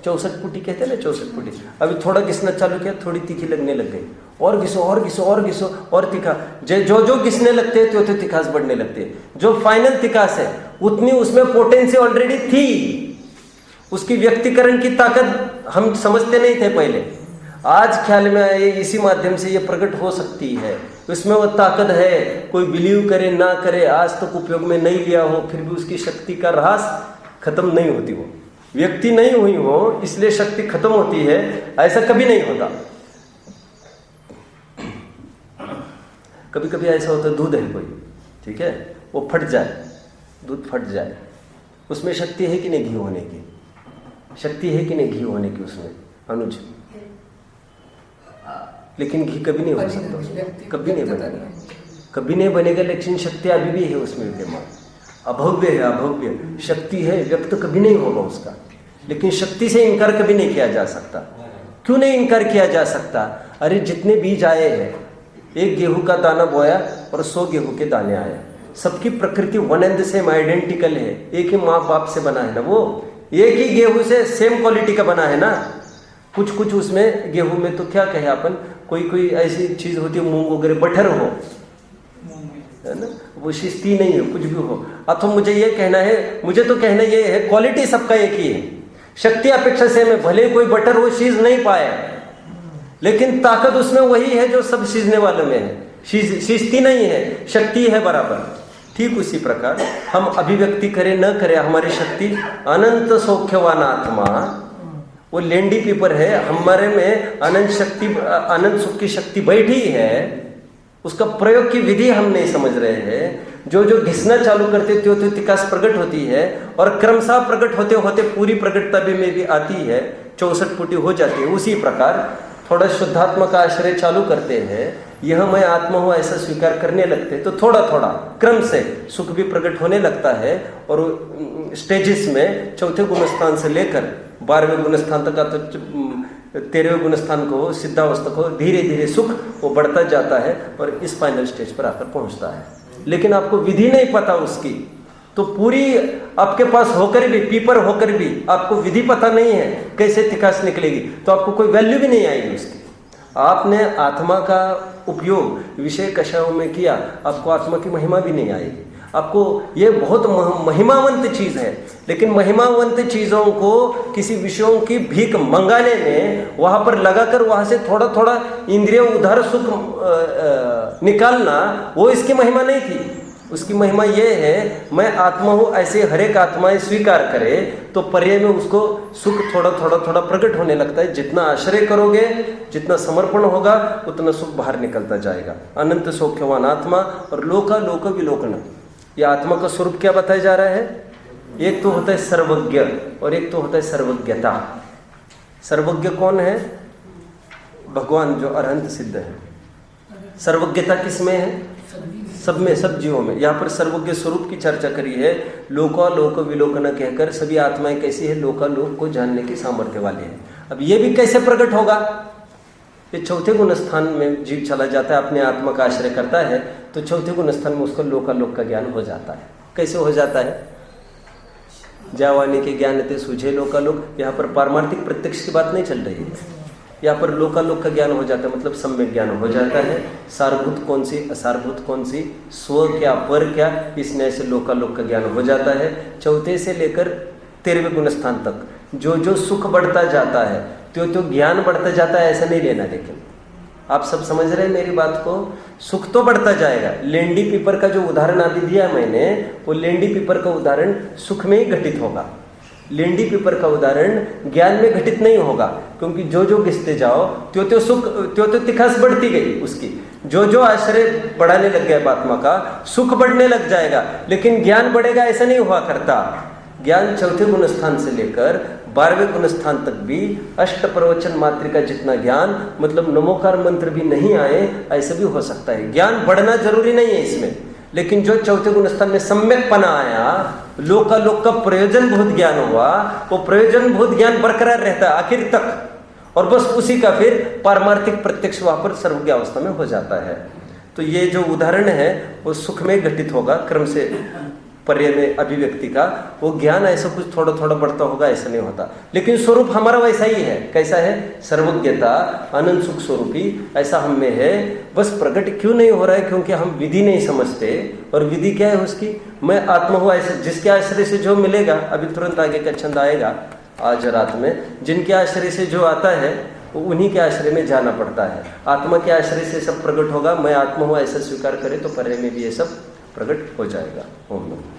64 पुटी कहते हैं ना, 64 पुटी, अभी थोड़ा घिसना चालू किया, थोड़ी तीखी लगने लग गई, और घिसो और घिसो और घिसो और तीखा, जो जो घिसने लगते हैं तो तिखास बढ़ने लगती है। जो फाइनल तिखास है उतनी उसमें पोटेंसी ऑलरेडी थी, उसकी व्यक्तिकरण की ताकत हम समझते नहीं थे पहले, आज ख्याल में आए, इसी माध्यम से ये प्रकट हो सकती है, उसमें वो ताकत है। कोई बिलीव करे ना करे, आज तक उपयोग में नहीं लिया हो, फिर भी उसकी शक्ति का ह्रास खत्म नहीं होती, वो व्यक्ति नहीं हुई हो इसलिए शक्ति खत्म होती है, ऐसा कभी नहीं होता। कभी कभी ऐसा होता है, दूध है कोई, ठीक है, वो फट जाए, दूध फट जाए, उसमें शक्ति है कि नहीं घी होने की? शक्ति है कि नहीं घी होने की उसमें, अनुज? लेकिन घी कभी नहीं हो सकता उसमें, कभी नहीं बनेगा, कभी नहीं बनेगा, लेकिन शक्ति अभी भी है उसमें विद्यमान, अभव्य है, अभव्य शक्ति है, व्यक्त कभी नहीं होगा उसका। लेकिन शक्ति से इनकार कभी नहीं किया जा सकता। क्यों नहीं इनकार किया जा सकता? अरे जितने बीज आए हैं, एक गेहूं का दाना बोया और 100 गेहूं के दाने आए, सबकी प्रकृति वन एंड सेम आइडेंटिकल है, एक ही माँ बाप से बना है ना, वो एक ही गेहूं से सेम क्वालिटी का बना है ना। कुछ कुछ उसमें गेहूं में तो क्या कहे अपन, कोई कोई ऐसी चीज होती है, मूंग वगैरह बटर हो, है ना, वो शिस्ती नहीं है, कुछ भी हो। अथवा मुझे ये कहना है, मुझे तो कहना ये है, क्वालिटी सबका एक ही है, शक्ति अपेक्षा से में भले कोई बटर वो चीज नहीं पाए, लेकिन ताकत उसमें वही है जो सब सीजने वालों में है, शिस्ती नहीं है, शक्ति है बराबर। ठीक उसी प्रकार हम अभिव्यक्ति करें न करें, हमारी शक्ति अनंत सौख्यवान आत्मा, वो लेंडी पीपर है, हमारे में अनंत शक्ति, अनंत सुख की शक्ति बैठी है, उसका प्रयोग की विधि हम नहीं समझ रहे हैं। जो जो घिसना चालू करते तो तिकास प्रकट होती है, और क्रमशः प्रकट होते होते पूरी प्रकटता में भी आती है, 64 पुटी हो जाती है। उसी प्रकार थोड़ा शुद्धात्मा का आश्रय चालू करते हैं, यह मैं आत्मा हूँ ऐसा स्वीकार करने लगते, तो थोड़ा थोड़ा क्रम से सुख भी प्रकट होने लगता है। और स्टेजेस में चौथे गुणस्थान से लेकर 12वें गुणस्थान तक, तो 13वें गुणस्थान को, सिद्धावस्था को, धीरे धीरे सुख वो बढ़ता जाता है और इस फाइनल स्टेज पर आकर पहुंचता है। लेकिन आपको विधि नहीं पता उसकी, तो पूरी आपके पास होकर भी, पीपर होकर भी आपको विधि पता नहीं है कैसे तिकास निकलेगी, तो आपको कोई वैल्यू भी नहीं आएगी उसकी। आपने आत्मा का उपयोग विषय कषायों में किया, आपको आत्मा की महिमा भी नहीं आएगी। आपको ये बहुत महिमावंत चीज है, लेकिन महिमावंत चीजों को किसी विषयों की भीख मंगाने में, वहां पर लगाकर वहां से थोड़ा थोड़ा इंद्रिय उधार सुख निकालना, वो इसकी महिमा नहीं थी। उसकी महिमा ये है, मैं आत्मा हूं ऐसे हर एक आत्माएं स्वीकार करे, तो पर्याय में उसको सुख थोड़ा थोड़ा थोड़ा प्रकट होने लगता है। जितना आश्रय करोगे, जितना समर्पण होगा, उतना सुख बाहर निकलता जाएगा। अनंत सौख्यवान आत्मा और लोका लोक विलोकन, ये आत्मा का स्वरूप क्या बताया जा रहा है? एक तो होता है सर्वज्ञ और एक तो होता है सर्वज्ञता। सर्वज्ञ कौन है? भगवान जो अरहंत सिद्ध है। सर्वज्ञता किसमें है? सब में, सब जीवों में। यहाँ पर सर्वज्ञ स्वरूप की चर्चा करी है। लोका लोक विलोकन कहकर सभी आत्माएं कैसी है? लोका लोक को जानने की सामर्थ्य वाली है। अब ये भी कैसे प्रकट होगा? ये चौथे गुण स्थान में जीव चला जाता है, अपने आत्मा का आश्रय करता है, तो चौथे गुण स्थान में उसको लोकालोक का ज्ञान हो जाता है। कैसे हो जाता है? जावानी के ज्ञान ते सूझे लोकालोक। यहाँ पर पारमार्थिक प्रत्यक्ष की बात नहीं चल रही है, यहाँ पर लोकालोक का ज्ञान हो जाता है, मतलब सम्यक ज्ञान हो जाता है। सारभूत कौन सी, असारभूत कौन सी, स्व क्या, पर क्या, इस न्याय से लोकालोक का ज्ञान हो जाता है। चौथे से लेकर 13वें गुणस्थान तक जो जो सुख बढ़ता जाता है, तो ज्ञान बढ़ता जाता है, ऐसा नहीं लेना। लेकिन आप सब समझ रहे हैं मेरी बात को? सुख तो बढ़ता जाएगा। लेंडी पीपर का जो उदाहरण अभी दिया मैंने, वो लेंडी पीपर का उदाहरण सुख में ही घटित होगा। लेंडी पीपर का उदाहरण ज्ञान में घटित नहीं होगा, क्योंकि जो जो घिसते जाओ त्यो सुख, त्यो तिखास बढ़ती गई उसकी। जो आश्रय बढ़ाने लग गया आत्मा का, सुख बढ़ने लग जाएगा, लेकिन ज्ञान बढ़ेगा ऐसा नहीं हुआ करता। ज्ञान चौथे गुण स्थान से लेकर 12वें गुण स्थान तक भी अष्ट प्रवचन मात्रिका जितना ज्ञान, मतलब नमोकार मंत्र भी नहीं आए ऐसा भी हो सकता है। ज्ञान बढ़ना जरूरी नहीं है इसमें, लेकिन जो चौथे गुण स्थान में सम्यकपना आया, लोक का प्रयोजन भूत ज्ञान हुआ, वो प्रयोजन भूत ज्ञान बरकरार रहता है आखिर तक, और बस उसी का फिर पारमार्थिक प्रत्यक्ष वहां पर सर्वज्ञ अवस्था में हो जाता है। तो ये जो उदाहरण है वो सुख में घटित होगा क्रम से पर्याय में अभिव्यक्ति का। वो ज्ञान ऐसा कुछ थोड़ा थोड़ा बढ़ता होगा ऐसा नहीं होता, लेकिन स्वरूप हमारा वैसा ही है। कैसा है? सर्वज्ञता, अनंत सुख स्वरूपी ऐसा हम में है। बस प्रकट क्यों नहीं हो रहा है? क्योंकि हम विधि नहीं समझते। और विधि क्या है उसकी? मैं आत्मा हुआ ऐसे, जिसके आश्रय से जो मिलेगा, अभी तुरंत आगे का छंद आएगा आज रात में, जिनके आश्रय से जो आता है वो उन्हीं के आश्रय में जाना पड़ता है। आत्मा के आश्रय से सब प्रकट होगा। मैं आत्मा हुआ ऐसा स्वीकार करे तो पर्याय में भी ये सब प्रकट हो जाएगा। ओम नमः।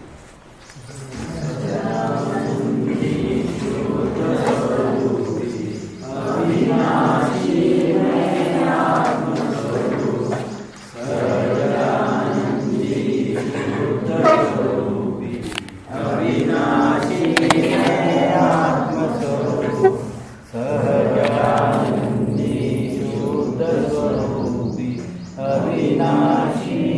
अविनाशी